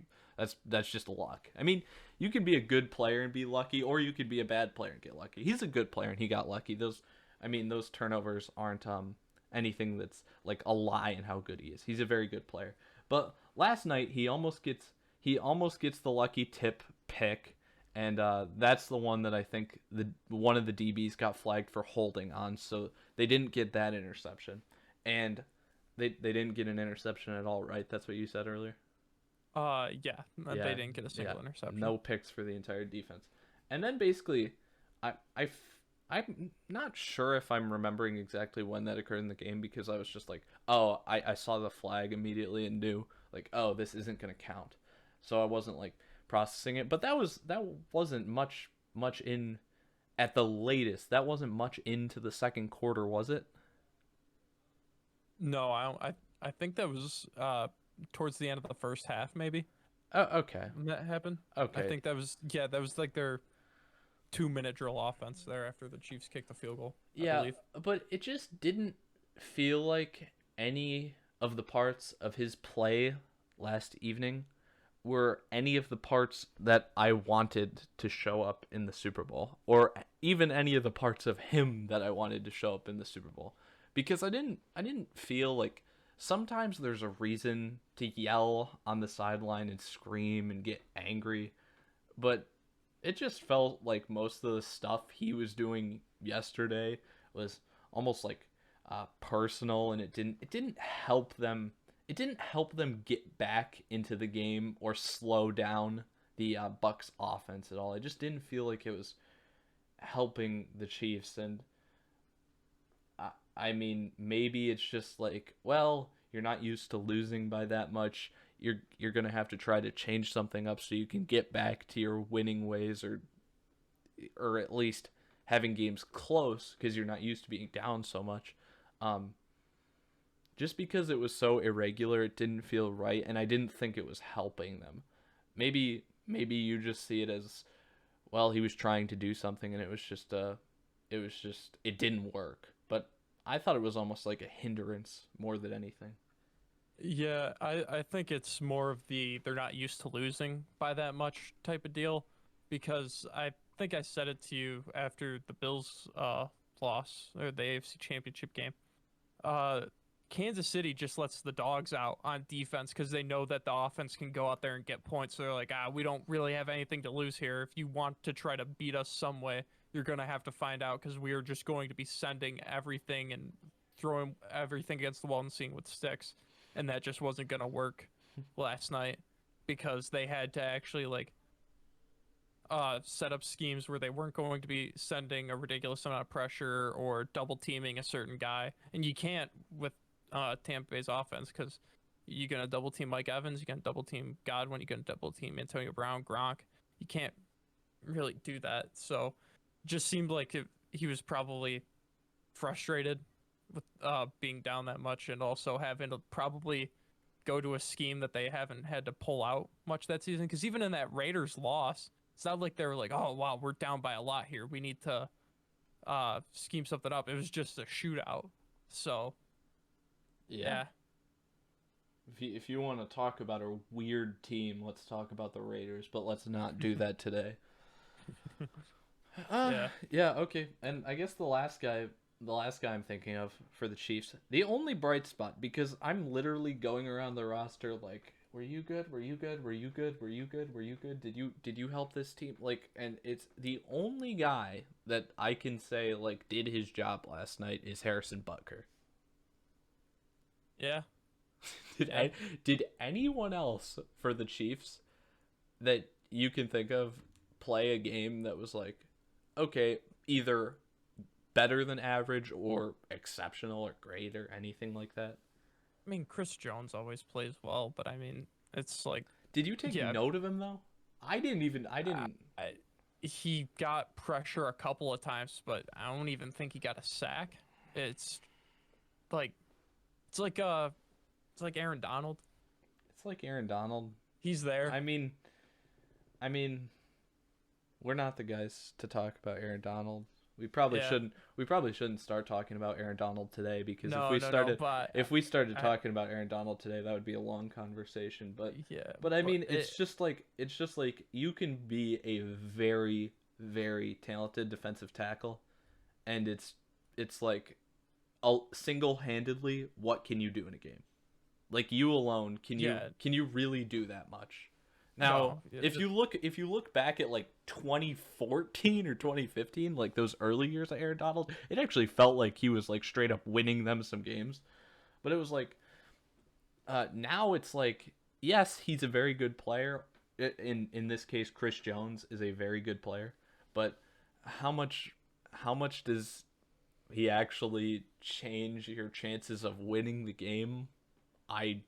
that's just luck. I mean, you can be a good player and be lucky, or you could be a bad player and get lucky. He's a good player and he got lucky. Those turnovers aren't anything that's like a lie in how good he is. He's a very good player. But last night he almost gets the lucky tip pick, and that's the one that I think the one of the DBs got flagged for holding on, so they didn't get that interception, and they didn't get an interception at all, right? That's what you said earlier. Yeah, Yeah, they didn't get a yeah, single interception. no picks for the entire defense, and then basically, I I'm not sure if I'm remembering exactly when that occurred in the game because I was just like, oh, I saw the flag immediately and knew like, oh, this isn't gonna count, so I wasn't like processing it. But that wasn't much in at the latest. That wasn't much into the second quarter, was it? No, I don't, I think that was towards the end of the first half, maybe Oh, okay, when that happened. I okay, think that was like their 2 minute drill offense there after the Chiefs kicked the field goal, I yeah, believe. but it just didn't feel like any of the parts of his play last evening were any of the parts that I wanted to show up in the Super Bowl, or even any of the parts of him that I wanted to show up in the Super Bowl, because I didn't feel like sometimes there's a reason to yell on the sideline and scream and get angry, but it just felt like most of the stuff he was doing yesterday was almost like personal, and it didn't help them. It didn't help them get back into the game or slow down the Bucks offense at all. It just didn't feel like it was helping the Chiefs, and I mean, maybe it's just like, well, you're not used to losing by that much. You're gonna have to try to change something up so you can get back to your winning ways, or at least having games close because you're not used to being down so much. Um, just because it was so irregular, it didn't feel right, and I didn't think it was helping them. Maybe you just see it as, well, he was trying to do something, and it didn't work. But I thought it was almost like a hindrance more than anything. Yeah, I think it's more of the they're not used to losing by that much type of deal, because I think I said it to you after the Bills loss or the AFC Championship game. Uh Kansas City just lets the dogs out on defense because they know that the offense can go out there and get points. So they're like, we don't really have anything to lose here. If you want to try to beat us some way, you're gonna have to find out because we are just going to be sending everything and throwing everything against the wall and seeing what sticks. And that just wasn't gonna work last night because they had to actually like set up schemes where they weren't going to be sending a ridiculous amount of pressure or double teaming a certain guy. And you can't with Tampa Bay's offense because you're gonna double team Mike Evans, you're gonna double team Godwin, you're gonna double team Antonio Brown, Gronk. You can't really do that. So just seemed like he was probably frustrated with being down that much and also having to probably go to a scheme that they haven't had to pull out much that season. Because even in that Raiders loss, It's not like they were like, oh wow, we're down by a lot here. We need to scheme something up. It was just a shootout. So Yeah. yeah, If you want to talk about a weird team, let's talk about the Raiders, but let's not do that today. yeah, Yeah, okay. And I guess the last guy I'm thinking of for the Chiefs, the only bright spot, because I'm literally going around the roster like, were you good? Were you good? Were you good? Were you good? Were you good? Did you help this team? Like, and it's the only guy that I can say like did his job last night is Harrison Butker. yeah, Did yeah. I, did anyone else for the Chiefs that you can think of play a game that was like, okay, either better than average or exceptional or great or anything like that? I mean, Chris Jones always plays well, but I mean, it's like, Did you take yeah, note of him though? I I, didn't. I, he got pressure a couple of times, but I don't even think he got a sack. It's like, it's like, it's like Aaron Donald. It's like Aaron Donald. He's there. I mean, I mean, we're not the guys to talk about Aaron Donald. We probably Yeah. shouldn't. We probably shouldn't start talking about Aaron Donald today because if No, we no, no. started, But if we started I, talking about Aaron Donald today, that would be a long conversation. But, yeah, but I but mean, it's just like you can be a very, very talented defensive tackle, and it's like, single-handedly, what can you do in a game? Like you alone, can you yeah, can you really do that much? Now, no, yeah, if you look back at like 2014 or 2015, like those early years of Aaron Donald, it actually felt like he was like straight up winning them some games. But it was like, now it's like, yes, he's a very good player. In this case, Chris Jones is a very good player, but how much does he actually change your chances of winning the game? I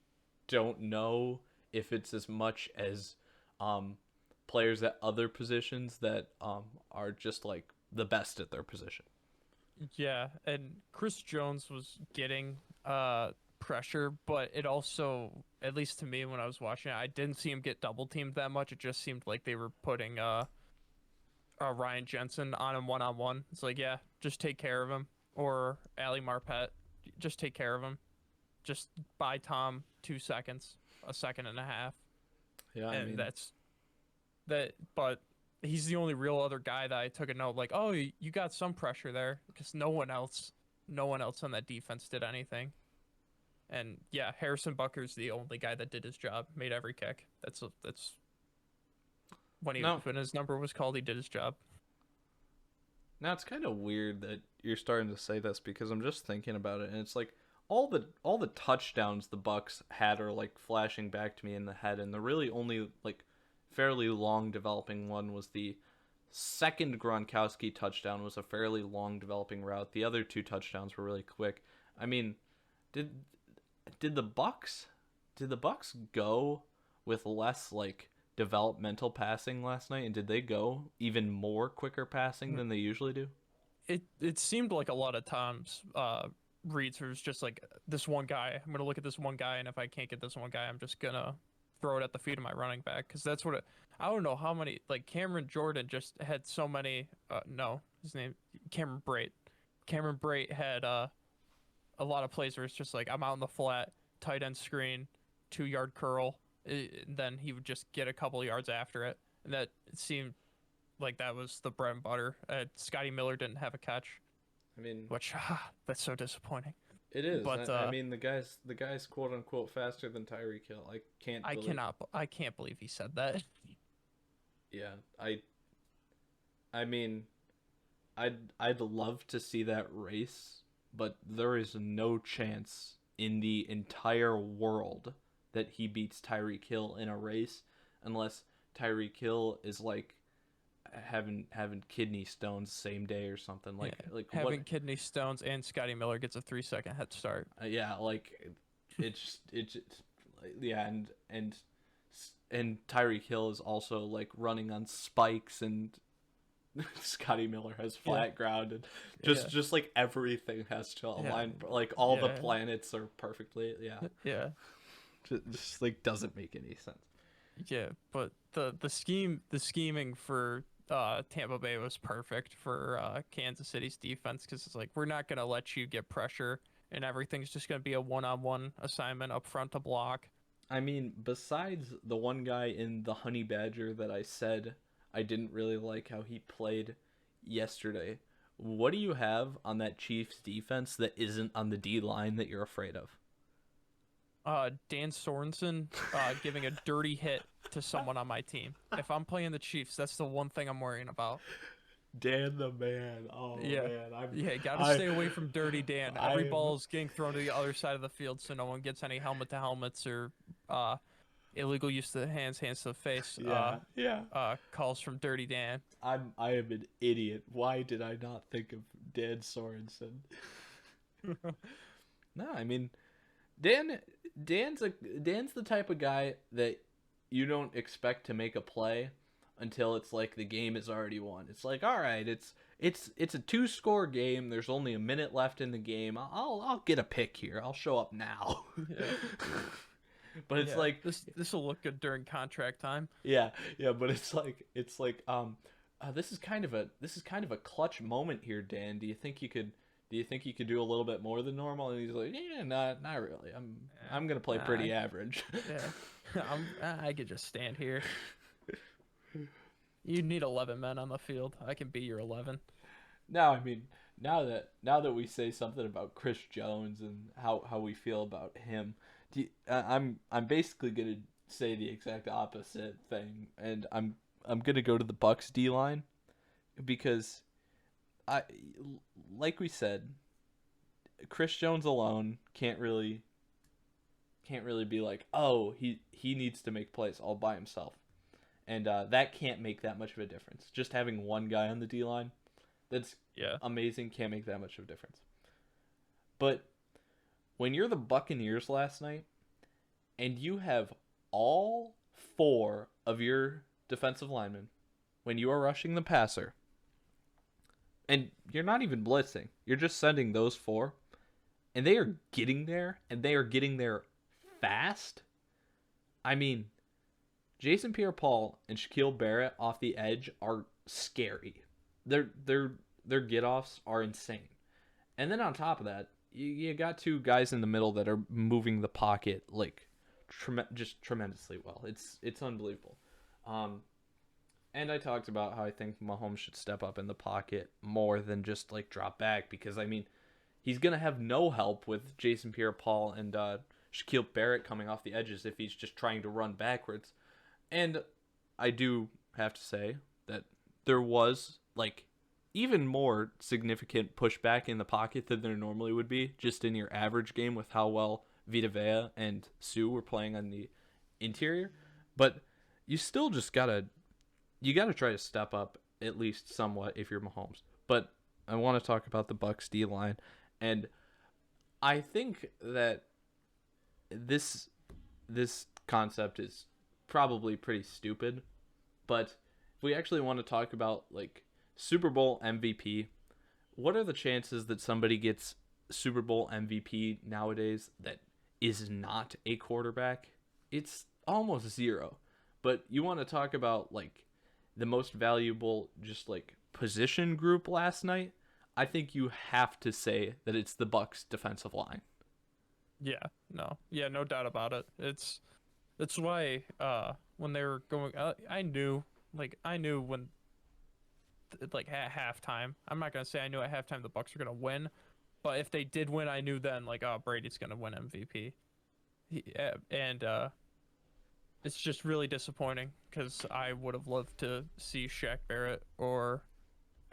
don't know if it's as much as um, players at other positions that are just like the best at their position. yeah. And Chris Jones was getting pressure, but it also, at least to me when I was watching it, I didn't see him get double teamed that much. It just seemed like they were putting Ryan Jensen on him one on one. It's like, yeah, just take care of him, or Ali Marpet, just take care of him. Just buy Tom 2 seconds, a second and a half, Yeah, I and mean, that's that. But he's the only real other guy that I took a note like, oh, you got some pressure there because no one else on that defense did anything. And yeah, Harrison Butker's the only guy that did his job, made every kick. That's no. when his number was called, he did his job. Now it's kind of weird that you're starting to say this because I'm just thinking about it, and it's like all the touchdowns the Bucks had are like flashing back to me in the head, and the really only like fairly long developing one was the second Gronkowski touchdown was a fairly long developing route. The other two touchdowns were really quick. I mean, did did the Bucks did the Bucks go with less like developmental passing last night, and did they go even more quicker passing than they usually do? It seemed like a lot of times reads where it was just like this one guy. I'm gonna look at this one guy, and if I can't get this one guy, I'm just gonna throw it at the feet of my running back because that's what I don't know how many like Cameron Jordan just had so many. No, his name Cameron Brate. Cameron Brate had a lot of plays where it's just like I'm out in the flat, tight end screen, 2 yard curl, and then he would just get a couple yards after it, and that it seemed like that was the bread and butter. Scotty Miller didn't have a catch, I mean, which that's so disappointing. it is. But I mean, the guy's quote unquote faster than Tyreek Hill. I can't believe. I can't believe he said that. Yeah, I mean, I'd love to see that race, but there is no chance in the entire world that he beats Tyreek Hill in a race unless Tyreek Hill is like having kidney stones same day or something Yeah, like what. having kidney stones and Scotty Miller gets a 3 second head start. Yeah, like it's yeah, and Tyreek Hill is also like running on spikes, and Scotty Miller has Yeah, flat ground, and just yeah, just like everything has to yeah, align, like all the yeah, planets are perfectly, yeah. yeah. Just like doesn't make any sense. Yeah, but the scheming for Tampa Bay was perfect for Kansas City's defense because it's like we're not gonna let you get pressure and everything's just gonna be a one-on-one assignment up front to block. I mean, besides the one guy in the Honey Badger that I said I didn't really like how he played yesterday, what do you have on that Chiefs defense that isn't on the D line that you're afraid of? Dan Sorensen giving a dirty hit to someone on my team. If I'm playing the Chiefs, that's the one thing I'm worrying about. Dan the man. Oh Yeah. man, Yeah, got to I stay away from Dirty Dan. Every I'm ball's getting thrown to the other side of the field so no one gets any helmet to helmets or uh, illegal use of the hands, hands to the face yeah. calls from Dirty Dan. I am an idiot. Why did I not think of Dan Sorensen? No, I mean Dan Dan's the type of guy that you don't expect to make a play until it's like the game is already won. It's like, all right, it's a two-score game. There's only a minute left in the game. I'll get a pick here. I'll show up now. Yeah. But it's Yeah. like This will look good during contract time. yeah, yeah, but this is kind of a clutch moment here, Dan. Do you think you could do a little bit more than normal? And he's like, yeah, not really. I'm gonna play pretty average. Yeah. I could just stand here. You need 11 men on the field. I can be your 11. Now, I mean, now that we say something about Chris Jones and how we feel about him, I'm basically gonna say the exact opposite thing, and I'm gonna go to the Bucks D line because I like we said, Chris Jones alone can't really be like, oh, he needs to make plays all by himself, and that can't make that much of a difference. Just having one guy on the D line, that's Yeah. amazing, can't make that much of a difference. But when you're the Buccaneers last night, and you have all four of your defensive linemen when you are rushing the passer, and you're not even blitzing, you're just sending those four, and they are getting there, and they are getting there fast. I mean, Jason Pierre-Paul and Shaquille Barrett off the edge are scary. Their get-offs are insane. And then on top of that, you got two guys in the middle that are moving the pocket like just tremendously well. It's unbelievable. And I talked about how I think Mahomes should step up in the pocket more than just like drop back because I mean he's gonna have no help with Jason Pierre-Paul and Shaquille Barrett coming off the edges if he's just trying to run backwards. And I do have to say that there was like even more significant pushback in the pocket than there normally would be just in your average game with how well Vita Vea and Sue were playing on the interior. But you still just gotta try to step up at least somewhat if you're Mahomes. But I want to talk about the Bucks D line, and I think that this concept is probably pretty stupid. But if we actually want to talk about like Super Bowl MVP, what are the chances that somebody gets Super Bowl MVP nowadays that is not a quarterback? It's almost zero. But you want to talk about like the most valuable just like position group last night? I think you have to say that it's the Bucks defensive line. Yeah. No. Yeah, no doubt about it. It's why when they were going I knew when like at halftime. I'm not going to say I knew at halftime the Bucks were going to win, but if they did win, I knew then like oh Brady's going to win MVP. And it's just really disappointing because I would have loved to see Shaq Barrett or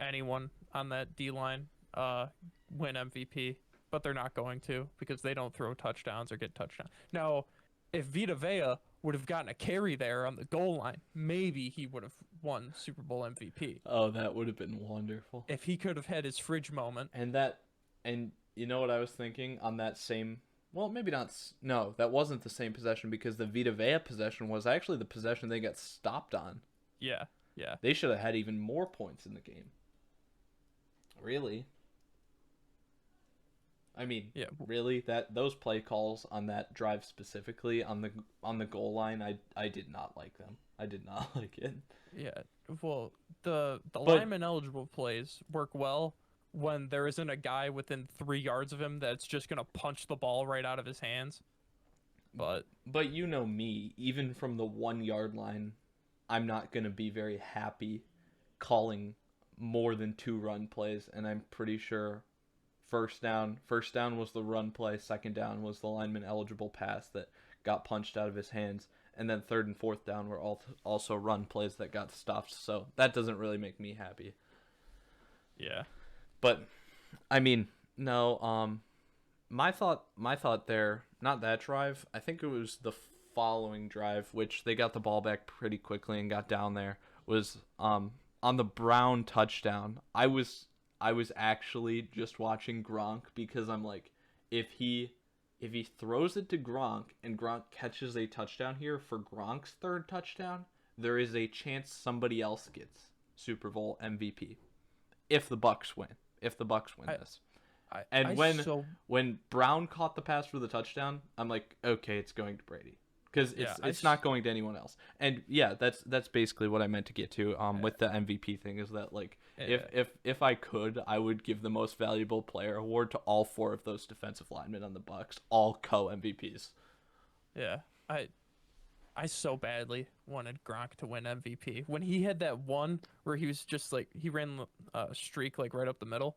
anyone on that D line win MVP, but they're not going to because they don't throw touchdowns or get touchdowns. Now, if Vita Vea would have gotten a carry there on the goal line, maybe he would have won Super Bowl MVP. Oh, that would have been wonderful. If he could have had his fridge moment. And you know what I was thinking on that same. Well, maybe not. No, that wasn't the same possession because the Vita Vea possession was actually the possession they got stopped on. Yeah, yeah. They should have had even more points in the game. Really? I mean, Yeah, really, that those play calls on that drive specifically on the goal line, I did not like them. I did not like it. yeah. Well, the But lineman eligible plays work well when there isn't a guy within 3 yards of him that's just gonna punch the ball right out of his hands. But but you know me, even from the 1 yard line, I'm not gonna be very happy calling more than 2 run plays, and I'm pretty sure first down was the run play, second down was the lineman eligible pass that got punched out of his hands, and then third and fourth down were also run plays that got stopped. So that doesn't really make me happy. yeah, But I mean, no. My thought there, not that drive. I think it was the following drive, which they got the ball back pretty quickly and got down there. Was on the Brown touchdown. I was actually just watching Gronk because I'm like, if he if he throws it to Gronk and Gronk catches a touchdown here for Gronk's third touchdown, there is a chance somebody else gets Super Bowl MVP if the Bucks win. If the Bucks win I this. I And so when Brown caught the pass for the touchdown, I'm like, okay, it's going to Brady because yeah it's not going to anyone else. And yeah, that's basically what I meant to get to with the MVP thing is that like yeah, if I could, I would give the most valuable player award to all four of those defensive linemen on the Bucks, all co MVPs. yeah. I so badly wanted Gronk to win MVP when he had that one where he was just like he ran a streak like right up the middle.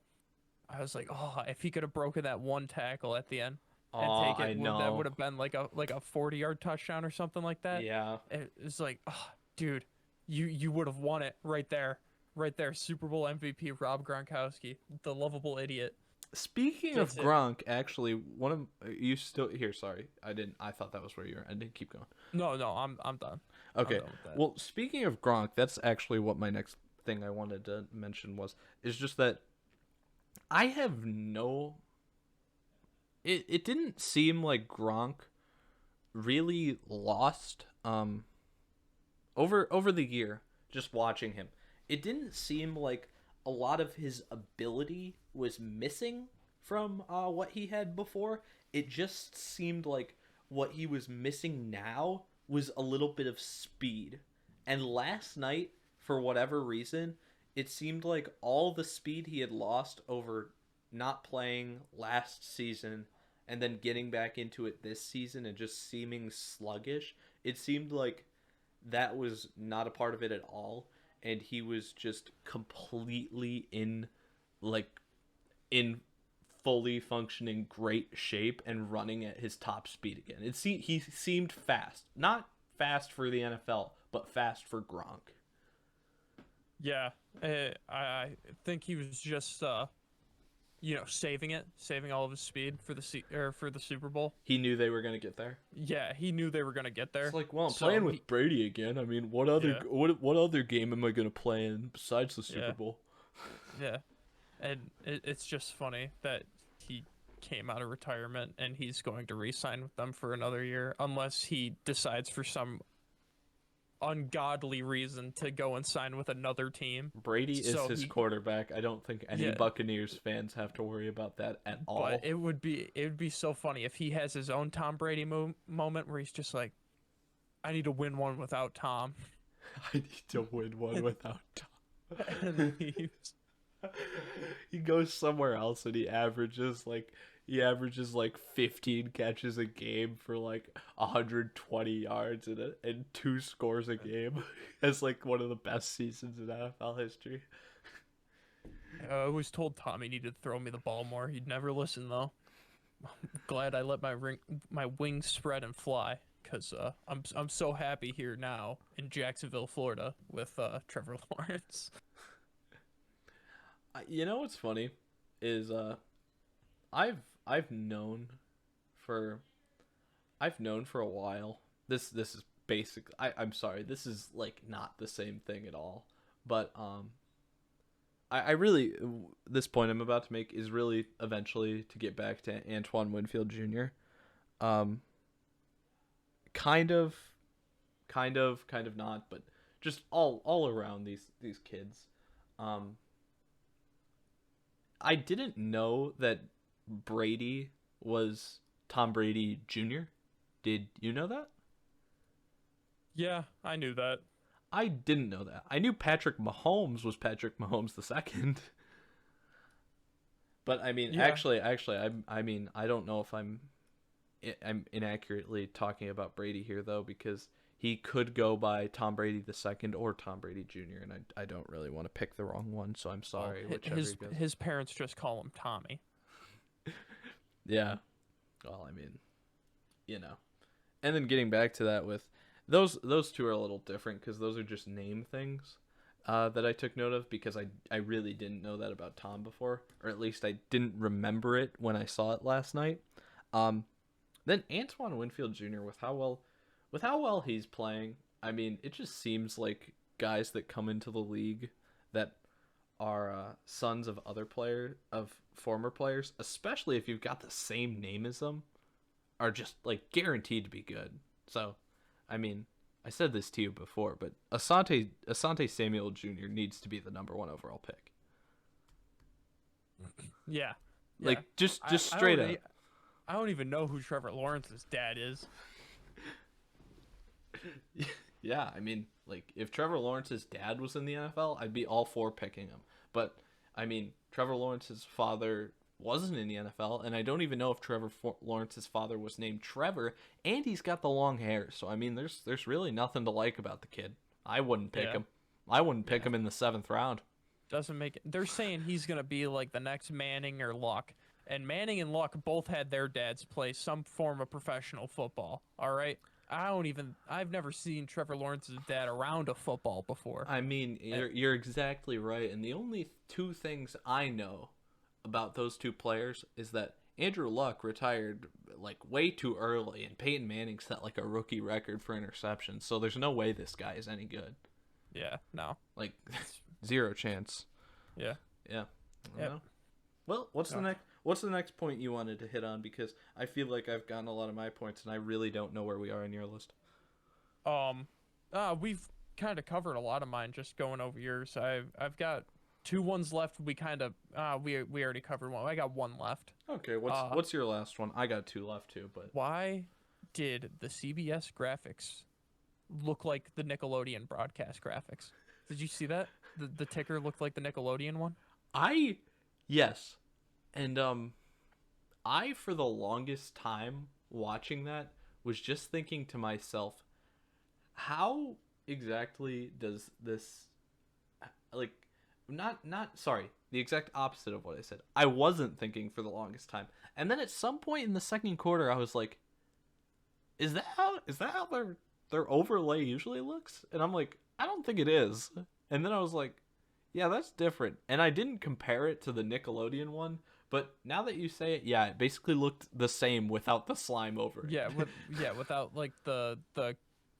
I was like, oh, if he could have broken that one tackle at the end and Oh, take I it, that know. would have been like a 40-yard touchdown or something like that. Yeah. It's like, oh, dude, you would have won it right there. Super Bowl MVP Rob Gronkowski, the lovable idiot. Speaking of Just it. Gronk, actually, one of you still here. Sorry, I didn't. I thought that was where you were. I didn't keep going. No, no, I'm done. I'm Okay. done with that. Well, speaking of Gronk, that's actually what my next thing I wanted to mention is just that I have no. It didn't seem like Gronk really lost over the year just watching him. It didn't seem like a lot of his ability was missing from what he had before. It just seemed like what he was missing now was a little bit of speed. And last night, for whatever reason, it seemed like all the speed he had lost over not playing last season and then getting back into it this season and just seeming sluggish, it seemed like that was not a part of it at all, and he was just completely like in fully functioning great shape and running at his top speed again. He seemed fast, not fast for the NFL, but fast for Gronk. Yeah, I think he was just saving all of his speed for for the Super Bowl. He knew they were gonna get there. Yeah, he knew they were gonna get It's there. like, well, I'm So playing with Brady again. I mean, yeah, what other game am I gonna play in besides the Super yeah, Bowl? yeah, and it's just funny that he came out of retirement and he's going to re-sign with them for another year, unless he decides for some ungodly reason to go and sign with another team. Brady is So his he, quarterback. I don't think any yeah, Buccaneers fans have to worry about that at but all. it would be so funny if he has his own Tom Brady moment where he's just like, I need to win one without Tom, I need to win one without and Tom. leaves. He goes somewhere else and he averages like 15 catches a game for like 120 yards and two scores a game. It's like one of the best seasons in NFL history. I always told Tom he needed to throw me the ball more. He'd never listen though. Glad I let my wings spread and fly, because I'm so happy here now in Jacksonville, Florida, with Trevor Lawrence. You know what's funny is I've I've known for I've known for a while. This is basic. I'm sorry. This is like not the same thing at all. But I really this point I'm about to make is really eventually to get back to Antoine Winfield Jr. Um, kind of, kind of not, but just all around these kids. Um, I didn't know that Brady was Tom Brady Jr.? Did you know that? Yeah, I knew that. I didn't know that. I knew Patrick Mahomes was Patrick Mahomes the second. But I mean, Yeah. I mean, I don't know if I'm inaccurately talking about Brady here though, because he could go by Tom Brady the second or Tom Brady Jr. and I don't really want to pick the wrong one, so I'm Well, sorry, whichever he his goes. his parents just call him Tommy. Yeah. Well, I mean, you know. And then getting back to that with those two are a little different because those are just name things that I took note of because I really didn't know that about Tom before, or at least I didn't remember it when I saw it last night. Um, then Antoine Winfield Jr. With how well he's playing, I mean, it just seems like guys that come into the league that are sons of other former players, especially if you've got the same name as them, are just like guaranteed to be good. So, I mean, I said this to you before, but Asante Samuel Jr. needs to be the number one overall pick. Yeah. Yeah. Like just I straight don't up. I don't even know who Trevor Lawrence's dad is. Yeah, I mean, like if Trevor Lawrence's dad was in the NFL, I'd be all for picking him. But I mean, Trevor Lawrence's father wasn't in the NFL, and I don't even know if Lawrence's father was named Trevor, and he's got the long hair. So I mean, there's really nothing to like about the kid. I wouldn't pick Yeah. him. I wouldn't pick Yeah. him in the seventh round. Doesn't make it. They're saying he's gonna be like the next Manning or Luck, and Manning and Luck both had their dads play some form of professional football. All right. I've never seen Trevor Lawrence's dad around a football before. I mean, And you're exactly right. And the only two things I know about those two players is that Andrew Luck retired like way too early, and Peyton Manning set like a rookie record for interceptions. So there's no way this guy is any good. yeah, no. Like zero chance. Yeah. Yeah. I don't Yep. know. Well, what's the No. next? What's the next point you wanted to hit on? Because I feel like I've gotten a lot of my points, and I really don't know where we are in your list. Um, we've kind of covered a lot of mine just going over yours. I've got two ones left. We kind of we already covered one. I got one left. Okay, Uh, what's your last one? I got two left too, but why did the CBS graphics look like the Nickelodeon broadcast graphics? Did you see that? The ticker looked like the Nickelodeon one. I yes, and I for the longest time watching that was just thinking to myself, how exactly does this like not sorry, the exact opposite of what I said. I wasn't thinking for the longest time. And then at some point in the second quarter I was like, is that how their overlay usually looks? And I'm like, I don't think it is. And then I was like, yeah, that's different. And I didn't compare it to the Nickelodeon one, but now that you say it, yeah, it basically looked the same without the slime over Yeah, it. without like the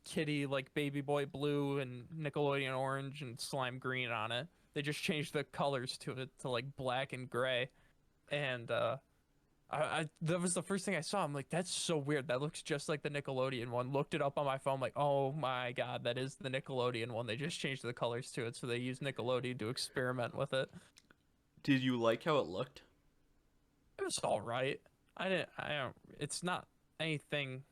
kitty like baby boy blue and Nickelodeon orange and slime green on it. They just changed the colors to it to like black and gray. And I that was the first thing I saw. I'm like, that's so weird. That looks just like the Nickelodeon one. Looked it up on my phone. Like, oh my god, that is the Nickelodeon one. They just changed the colors to it, so they used Nickelodeon to experiment with it. Did you like how it looked? It was all right. I didn't. I don't. It's not anything.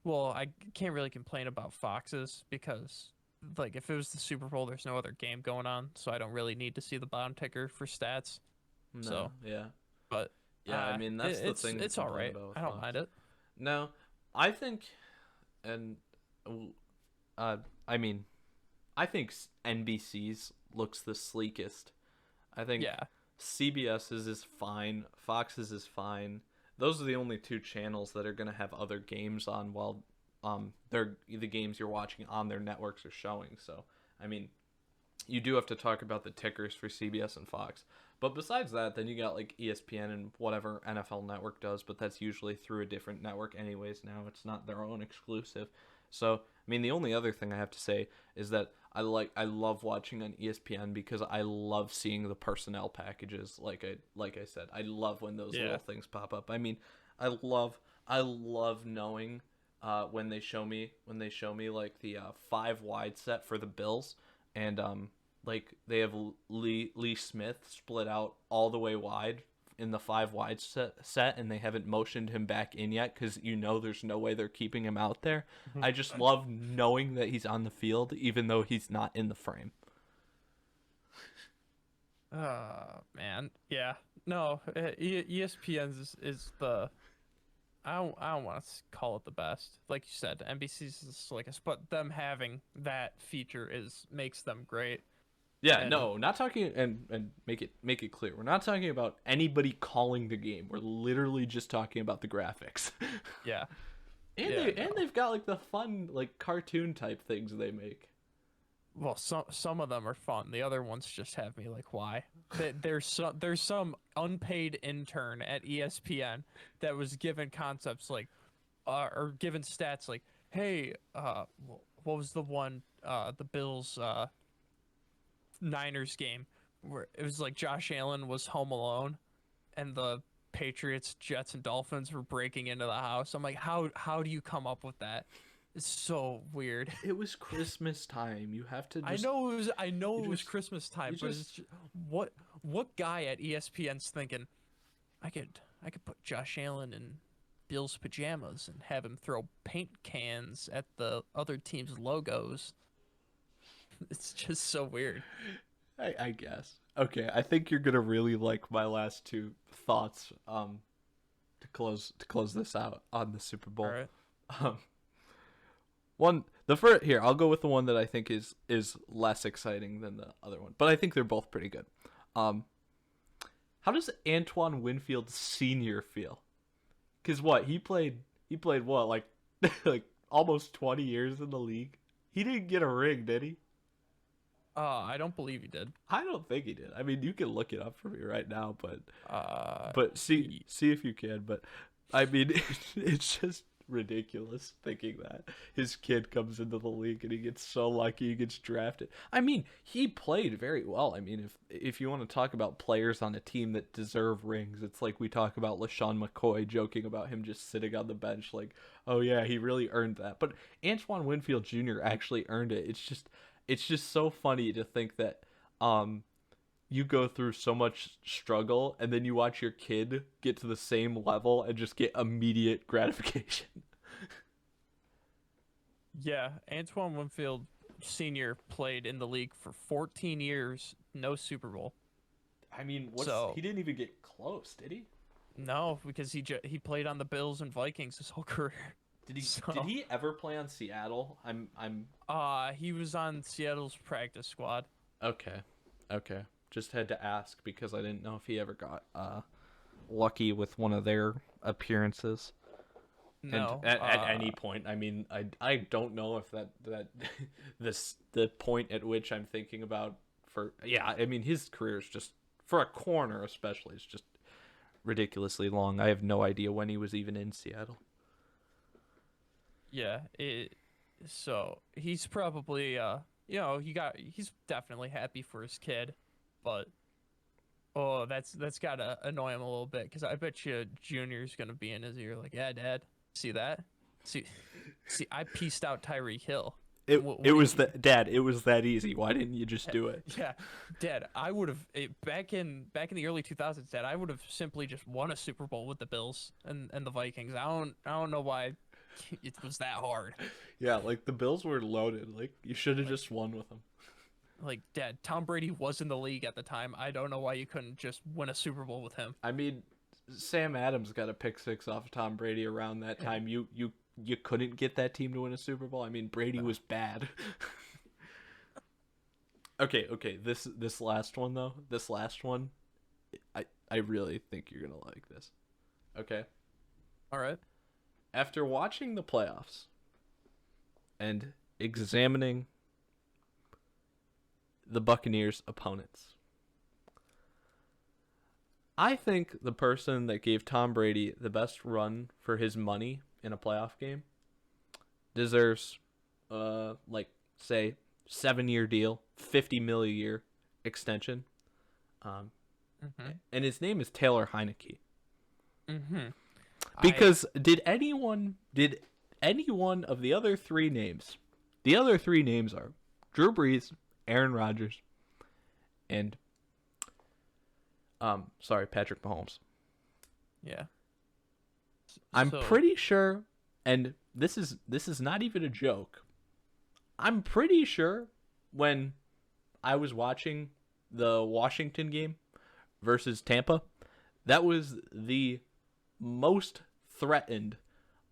Well, I can't really complain about Foxes because, like, if it was the Super Bowl, there's no other game going on, so I don't really need to see the bottom ticker for stats. No, So, yeah. but Yeah, I mean that's the thing to it's all complain right. about with I don't Fox. mind it. No, I think, and uh, I mean, I think NBC's looks the sleekest. I think Yeah, CBS's is fine. Fox's is fine. Those are the only two channels that are gonna have other games on while they're the games you're watching on their networks are showing. So I mean, you do have to talk about the tickers for CBS and Fox. But besides that, then you got like ESPN and whatever NFL network does, but that's usually through a different network anyways now. It's not their own exclusive. So, I mean, the only other thing I have to say is that I love watching on ESPN because I love seeing the personnel packages like I said. I love when those yeah, little things pop up. I mean, I love knowing when they show me like the 5 wide set for the Bills and like they have Lee Smith split out all the way wide in the 5 wide set and they haven't motioned him back in yet because there's no way they're keeping him out there. I just love knowing that he's on the field even though he's not in the frame. Man, yeah, no, ESPN's is the I don't want to call it the best. Like you said, NBC's is the slickest, but them having that feature makes them great. Yeah, And no, not talking and make it clear. We're not talking about anybody calling the game. We're literally just talking about the graphics. yeah, And yeah, no. they've got like the fun like cartoon type things they make. Well, some of them are fun. The other ones just have me like, why? There's some unpaid intern at ESPN that was given concepts like, or given stats like, hey, what was the one, the Bills Niners game where it was like Josh Allen was home alone, and the Patriots, Jets, and Dolphins were breaking into the house. I'm like, how do you come up with that? It's so weird. It was Christmas time. You have to just I know it was just Christmas time, you but just it's just, what guy at ESPN's thinking I could put Josh Allen in Bill's pajamas and have him throw paint cans at the other team's logos. It's just so weird. I guess. Okay, I think you're gonna really like my last two thoughts to close this out on the Super Bowl. All right. Um the first here, I'll go with the one that I think is less exciting than the other one, but I think they're both pretty good. How does Antoine Winfield Sr. feel? Cuz what, he played what, like like almost 20 years in the league. He didn't get a ring, did he? I don't believe he did. I don't think he did. I mean, you can look it up for me right now, but He- see if you can. But I mean, it's just ridiculous thinking that his kid comes into the league and he gets so lucky he gets drafted. I mean, he played very well. I mean, if you want to talk about players on a team that deserve rings, it's like we talk about LaShawn McCoy, joking about him just sitting on the bench like, oh yeah, he really earned that. But Antoine Winfield Jr. actually earned it. It's just so funny to think that you go through so much struggle and then you watch your kid get to the same level and just get immediate gratification. Yeah, Antoine Winfield Sr. played in the league for 14 years, no Super Bowl. I mean, So he didn't even get close, did he? no, because he played on the Bills and Vikings his whole career. Did he ever play on Seattle? He was on Seattle's practice squad. Okay. Just had to ask because I didn't know if he ever got lucky with one of their appearances. No, And at any point, I mean, I don't know if that the point at which I'm thinking about I mean, his career is just, for a corner especially, is just ridiculously long. I have no idea when he was even in Seattle. yeah, so he's probably he's definitely happy for his kid, but oh, that's gotta annoy him a little bit because I bet you Junior's gonna be in his ear like, yeah, Dad, see that? See, I pieced out Tyreek Hill. It was that easy. Why didn't you just do it? Yeah, Dad, I would have back in the early 2000s, Dad, I would have simply just won a Super Bowl with the Bills and the Vikings. I don't know why it was that hard. Yeah, like the Bills were loaded. Like you should have just won with them. Like, Dad, Tom Brady was in the league at the time. I don't know why you couldn't just win a Super Bowl with him. I mean, Sam Adams got a pick six off of Tom Brady around that time. You couldn't get that team to win a Super Bowl. I mean, Brady was bad. Okay. This last one though. This last one, I really think you're gonna like this. Okay. All right. After watching the playoffs and examining the Buccaneers' opponents, I think the person that gave Tom Brady the best run for his money in a playoff game deserves, like, say, 7-year deal, $50 million a year extension. And his name is Taylor Heineke. Because did any one of the other three names? The other three names are Drew Brees, Aaron Rodgers, and Patrick Mahomes. Yeah. I'm So pretty sure, and this is not even a joke. I'm pretty sure when I was watching the Washington game versus Tampa, that was the most threatened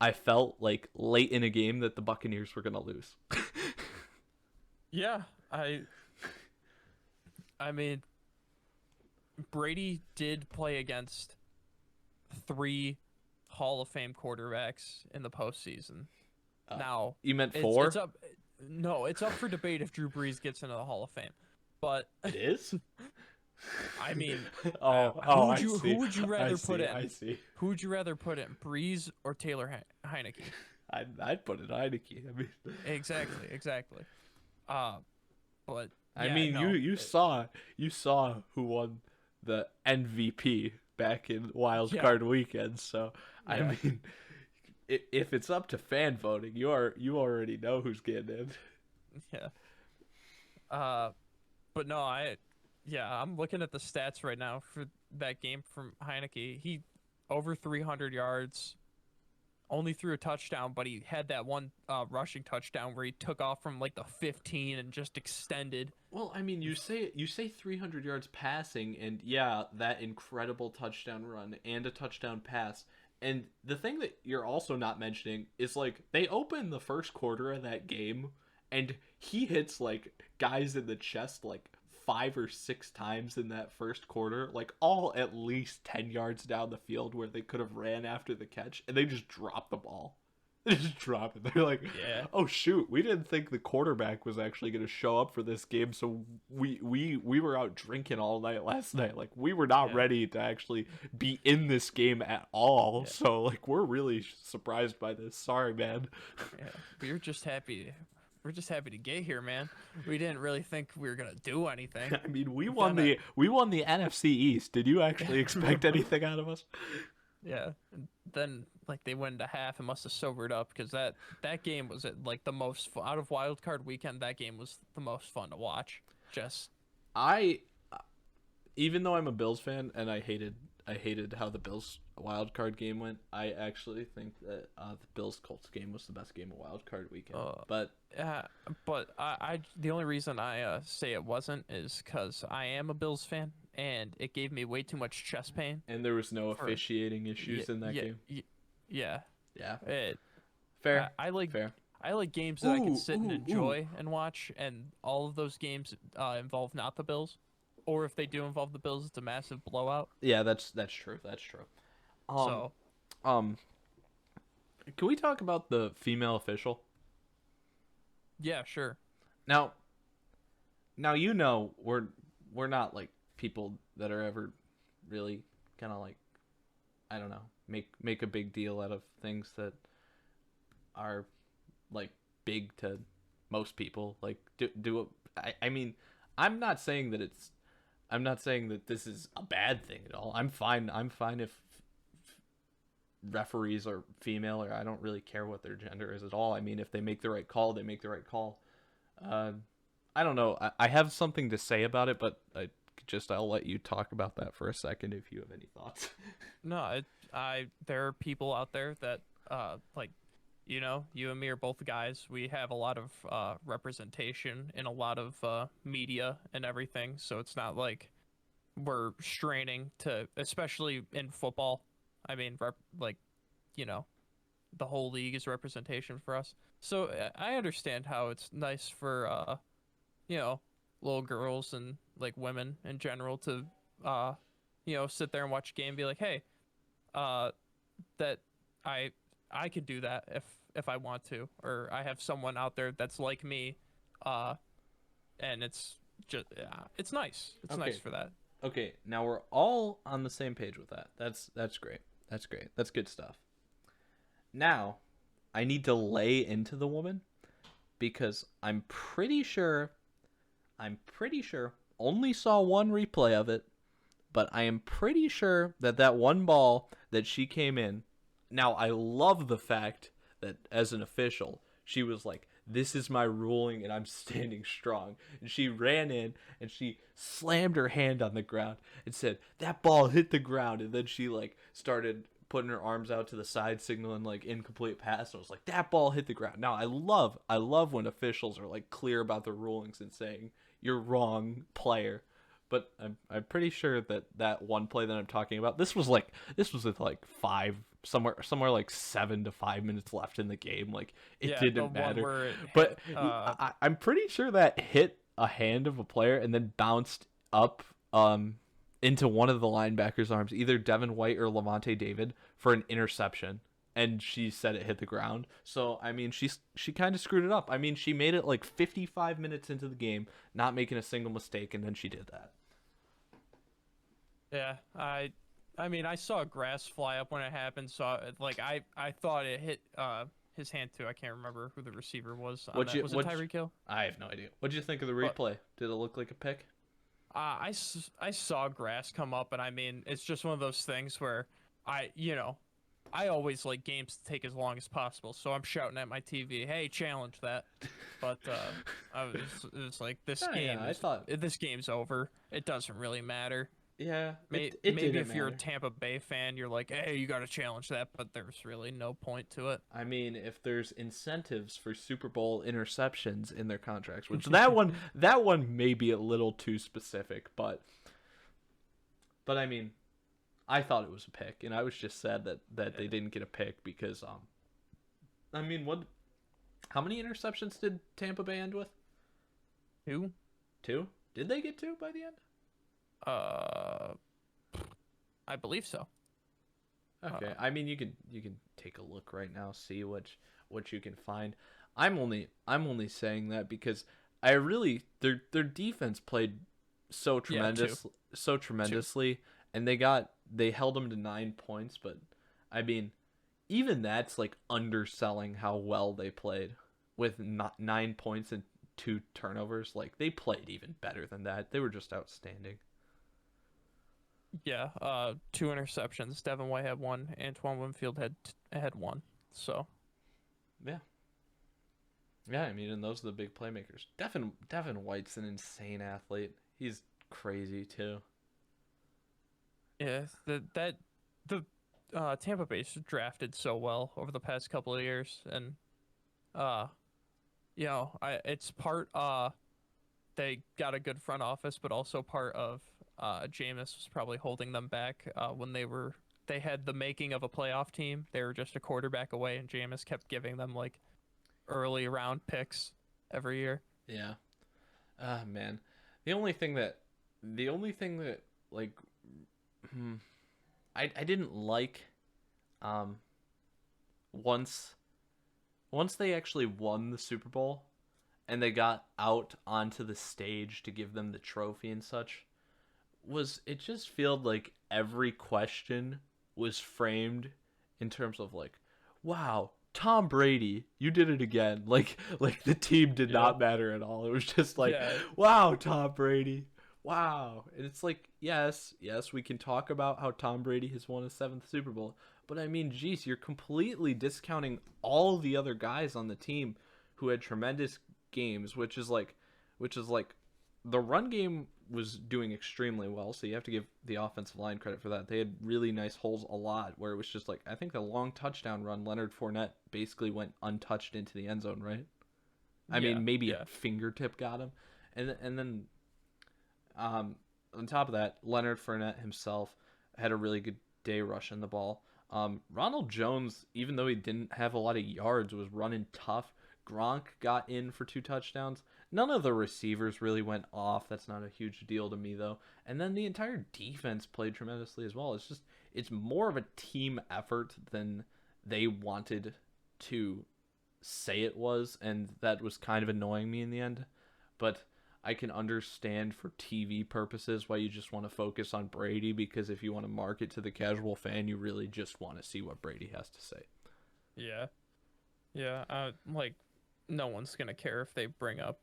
I felt like late in a game that the Buccaneers were going to lose. yeah, I mean Brady did play against three Hall of Fame quarterbacks in the postseason. Uh, Now, you meant it's four? up. No, it's up for debate if Drew Brees gets into the Hall of Fame. But It is? I mean, I who see. would you I rather put see. in? I see. Who would you rather put in, Brees or Taylor Heineke? I'd put it Heineke. I mean, Exactly. Uh, but I yeah, mean, no, you saw who won the MVP back in Wild yeah, Card Weekend. So I yeah, mean, if it's up to fan voting, you already know who's getting in. yeah. Uh, but no, yeah, I'm looking at the stats right now for that game from Heineke. He over 300 yards, only threw a touchdown, but he had that one rushing touchdown where he took off from like the 15 and just extended. Well, I mean, you say 300 yards passing, and yeah, that incredible touchdown run and a touchdown pass. And the thing that you're also not mentioning is like they open the first quarter of that game, and he hits like guys in the chest like 5 or 6 times in that first quarter, like all at least 10 yards down the field where they could have ran after the catch, and they just drop the ball. They just drop it. They're like, Yeah, "Oh shoot, we didn't think the quarterback was actually going to show up for this game, so we were out drinking all night last night. Like we were not yeah, ready to actually be in this game at all. yeah, So like we're really surprised by this. Sorry, man." yeah. We're just happy to get here, man. We didn't really think we were gonna do anything. I mean, we won Then, the NFC East. Did you actually expect anything out of us? yeah. And then like they went into half and must have sobered up because that game was like the most out of Wild Card Weekend. That game was the most fun to watch. Just I Even though I'm a Bills fan and I hated how the Bills wild card game went, I actually think that the Bills Colts game was the best game of wild card weekend. uh, But yeah, but I the only reason I say it wasn't is because I am a Bills fan and it gave me way too much chest pain and there was no for officiating yeah issues in that game. yeah. Yeah, It, fair, I like fair. games that I can Ooh, sit and ooh, ooh. enjoy and watch, and all of those games involve not the Bills, or if they do involve the Bills, it's a massive blowout. Yeah, that's true. That's true. Um, So um, can we talk about the female official yeah, sure. now? Now we're not like people that are ever really kind of like, I don't know, make a big deal out of things that are like big to most people. Like I mean, I'm not saying that it's I'm not saying that this is a bad thing at all. I'm fine if referees are female, or I don't really care what their gender is at all. I mean, if they make the right call, they make the right call. Uh, I don't know. I have something to say about it, but I'll let you talk about that for a second if you have any thoughts. No, I there are people out there that like you and me are both guys. We have a lot of representation in a lot of media and everything, so it's not like we're straining to, especially in football. I mean, like you know, the whole league is representation for us. So I understand how it's nice for you know, little girls and like women in general to uh sit there and watch a game and be like, "Hey, uh that I I could do that if I want to, or I have someone out there that's like me." Uh and it's just it's nice. It's nice Okay. for that. Okay. Now we're all on the same page with that. That's great. That's great. That's good stuff. Now, I need to lay into the woman because I'm pretty sure only saw one replay of it, but I am pretty sure that that one ball that she came in. Now, I love the fact that as an official, she was like, this is my ruling and I'm standing strong. And she ran in and she slammed her hand on the ground and said, that ball hit the ground. And then she like started putting her arms out to the side, signaling like incomplete pass. And I was like, that ball hit the ground. Now I love when officials are like clear about their rulings and saying you're wrong, player. But I'm pretty sure that that one play that I'm talking about, this was with like somewhere like 7 to 5 minutes left in the game. Like it Yeah, the didn't one matter. where it But hit. I'm pretty sure that hit a hand of a player and then bounced up into one of the linebackers' arms, either Devin White or Levante David, for an interception. And she said it hit the ground. So I mean, she kind of screwed it up. I mean, she made it like 55 minutes into the game, not making a single mistake, and then she did that. Yeah, I mean, I saw grass fly up when it happened, so like I thought it hit his hand too. I can't remember who the receiver was on What that. you Was it what? Tyreek Hill? I have no idea. What did you think of the But replay? Did it look like a pick? I saw grass come up, and I mean, it's just one of those things where you know, I always like games to take as long as possible, so I'm shouting at my TV, "Hey, challenge that!" But it was like Yeah, I thought. this game's over. It doesn't really matter. Yeah, it Maybe didn't if you're a matter. Tampa Bay fan, you're like, hey, you got to challenge that, but there's really no point to it. I mean, if there's incentives for Super Bowl interceptions in their contracts, which that one may be a little too specific, but I mean, I thought it was a pick, and I was just sad that they didn't get a pick because I mean, what? How many interceptions did Tampa Bay end with? Who? Two? Did they get two by the end? Uh, I believe so. Okay. Uh, I mean, you can take a look right now, see what you can find. I'm only saying that because I really their defense played yeah, two, so two. tremendously, and they held them to 9 points. But I mean, even that's like underselling how well they played with not 9 points and two turnovers. Like they played even better than that. They were just outstanding. Yeah, two interceptions. Devin White had one. Antoine Winfield had one. So Yeah. Yeah, I mean, and those are the big playmakers. Devin White's an insane athlete. He's crazy too. yeah, the Tampa Bay's drafted so well over the past couple of years, and uh, I it's part they got a good front office, but also part of Jameis was probably holding them back when they had the making of a playoff team. They were just a quarterback away, and Jameis kept giving them like early round picks every year. Yeah. Ah, man. The only thing that like hmm, I didn't like um once once they actually won the Super Bowl and they got out onto the stage to give them the trophy and such, was it just felt like every question was framed in terms of like, wow, Tom Brady, you did it again. Like the team did Yeah. not matter at all. It was just like, Yeah, wow, Tom Brady. Wow. And it's like, yes, we can talk about how Tom Brady has won a seventh Super Bowl. But I mean, geez, you're completely discounting all the other guys on the team who had tremendous games, which is like the run game was doing extremely well, so you have to give the offensive line credit for that. They had really nice holes a lot where it was just like I think the long touchdown run, Leonard Fournette basically went untouched into the end zone, right? I yeah, mean, maybe a yeah, fingertip got him, and then on top of that, Leonard Fournette himself had a really good day rushing the ball. Ronald Jones, even though he didn't have a lot of yards, was running tough. Gronk got in for two touchdowns. None of the receivers really went off. That's not a huge deal to me though. And then the entire defense played tremendously as well. It's more of a team effort than they wanted to say it was, and that was kind of annoying me in the end. But I can understand for TV purposes why you just want to focus on Brady, because if you want to market to the casual fan, you really just want to see what Brady has to say. yeah, yeah. Like no one's gonna care if they bring up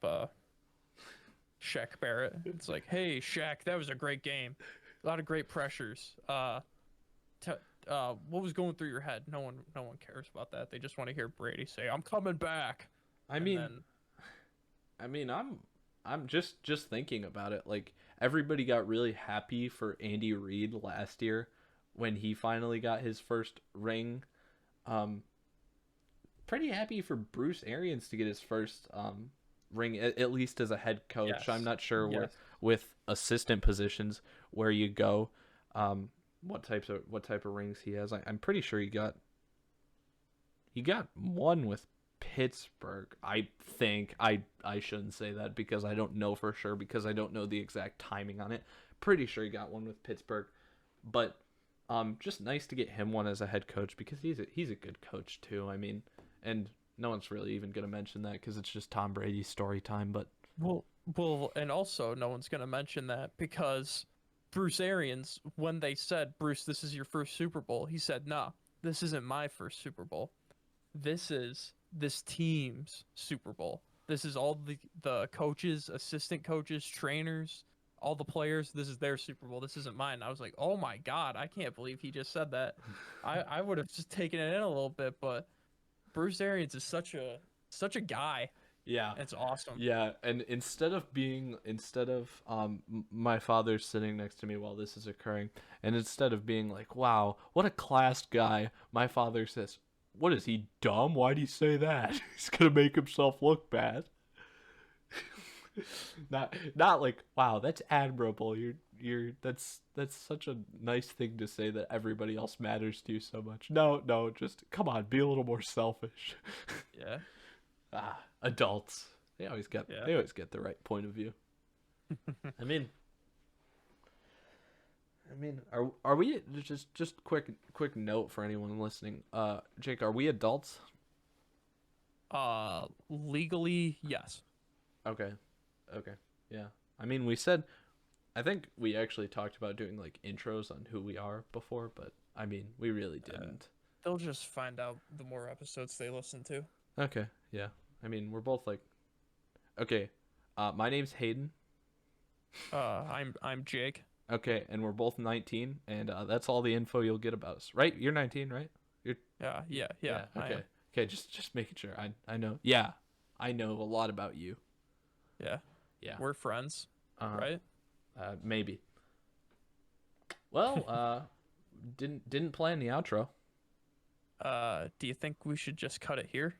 Shaq Barrett. It's like, hey, Shaq, that was a great game. A lot of great pressures. T- what was going through your head? No one cares about that. They just want to hear Brady say, "I'm coming back." I and mean, then I'm just thinking about it. Like everybody got really happy for Andy Reid last year when he finally got his first ring. Um, Pretty happy for Bruce Arians to get his first ring, at least as a head coach. I'm yes, not sure where yes, with assistant positions where you go, um, what type of rings he has. I'm pretty sure he got one with Pittsburgh. I think I shouldn't say that because I don't know for sure because I don't know the exact timing on it. Pretty sure he got one with Pittsburgh, but just nice to get him one as a head coach because he's a good coach too. I mean, and no one's really even gonna mention that because it's just Tom Brady's story time. But well, well, and also no one's gonna mention that because Bruce Arians, when they said, Bruce, this is your first Super Bowl, he said, nah, this isn't my first Super Bowl. This is this team's Super Bowl. This is all the coaches, assistant coaches, trainers, all the players. This is their Super Bowl. This isn't mine. I was like, oh my god, I can't believe he just said that. I would have just taken it in a little bit, but Bruce Arians is such a guy. yeah, It's awesome. yeah, and instead of my father sitting next to me while this is occurring, and instead of being like, "Wow, what a classed guy," my father says, "What is he dumb? Why'd he say that? He's gonna make himself look bad." Not like, "Wow, that's admirable. You're that's such a nice thing to say that everybody else matters to you so much." No, just come on, be a little more selfish. Yeah, Adults. They always get yeah. they always get the right point of view. I mean, are we just quick note for anyone listening? Jake, are we adults? Legally, yes. Okay. Okay. Yeah. I mean, we said I think we actually talked about doing like intros on who we are before, but I mean, we really Uh, didn't. they'll just find out the more episodes they listen to. Okay. Yeah. I mean, we're both like okay. My name's Hayden. I'm Jake. Okay, and we're both 19, and that's all the info you'll get about us, right? You're 19, right? You're Yeah. yeah. I Okay, am. okay. Just making sure. I know. Yeah, I know a lot about you. Yeah, Yeah. we're friends, Uh, right? Maybe. Well, didn't plan the outro. Do you think we should just cut it here?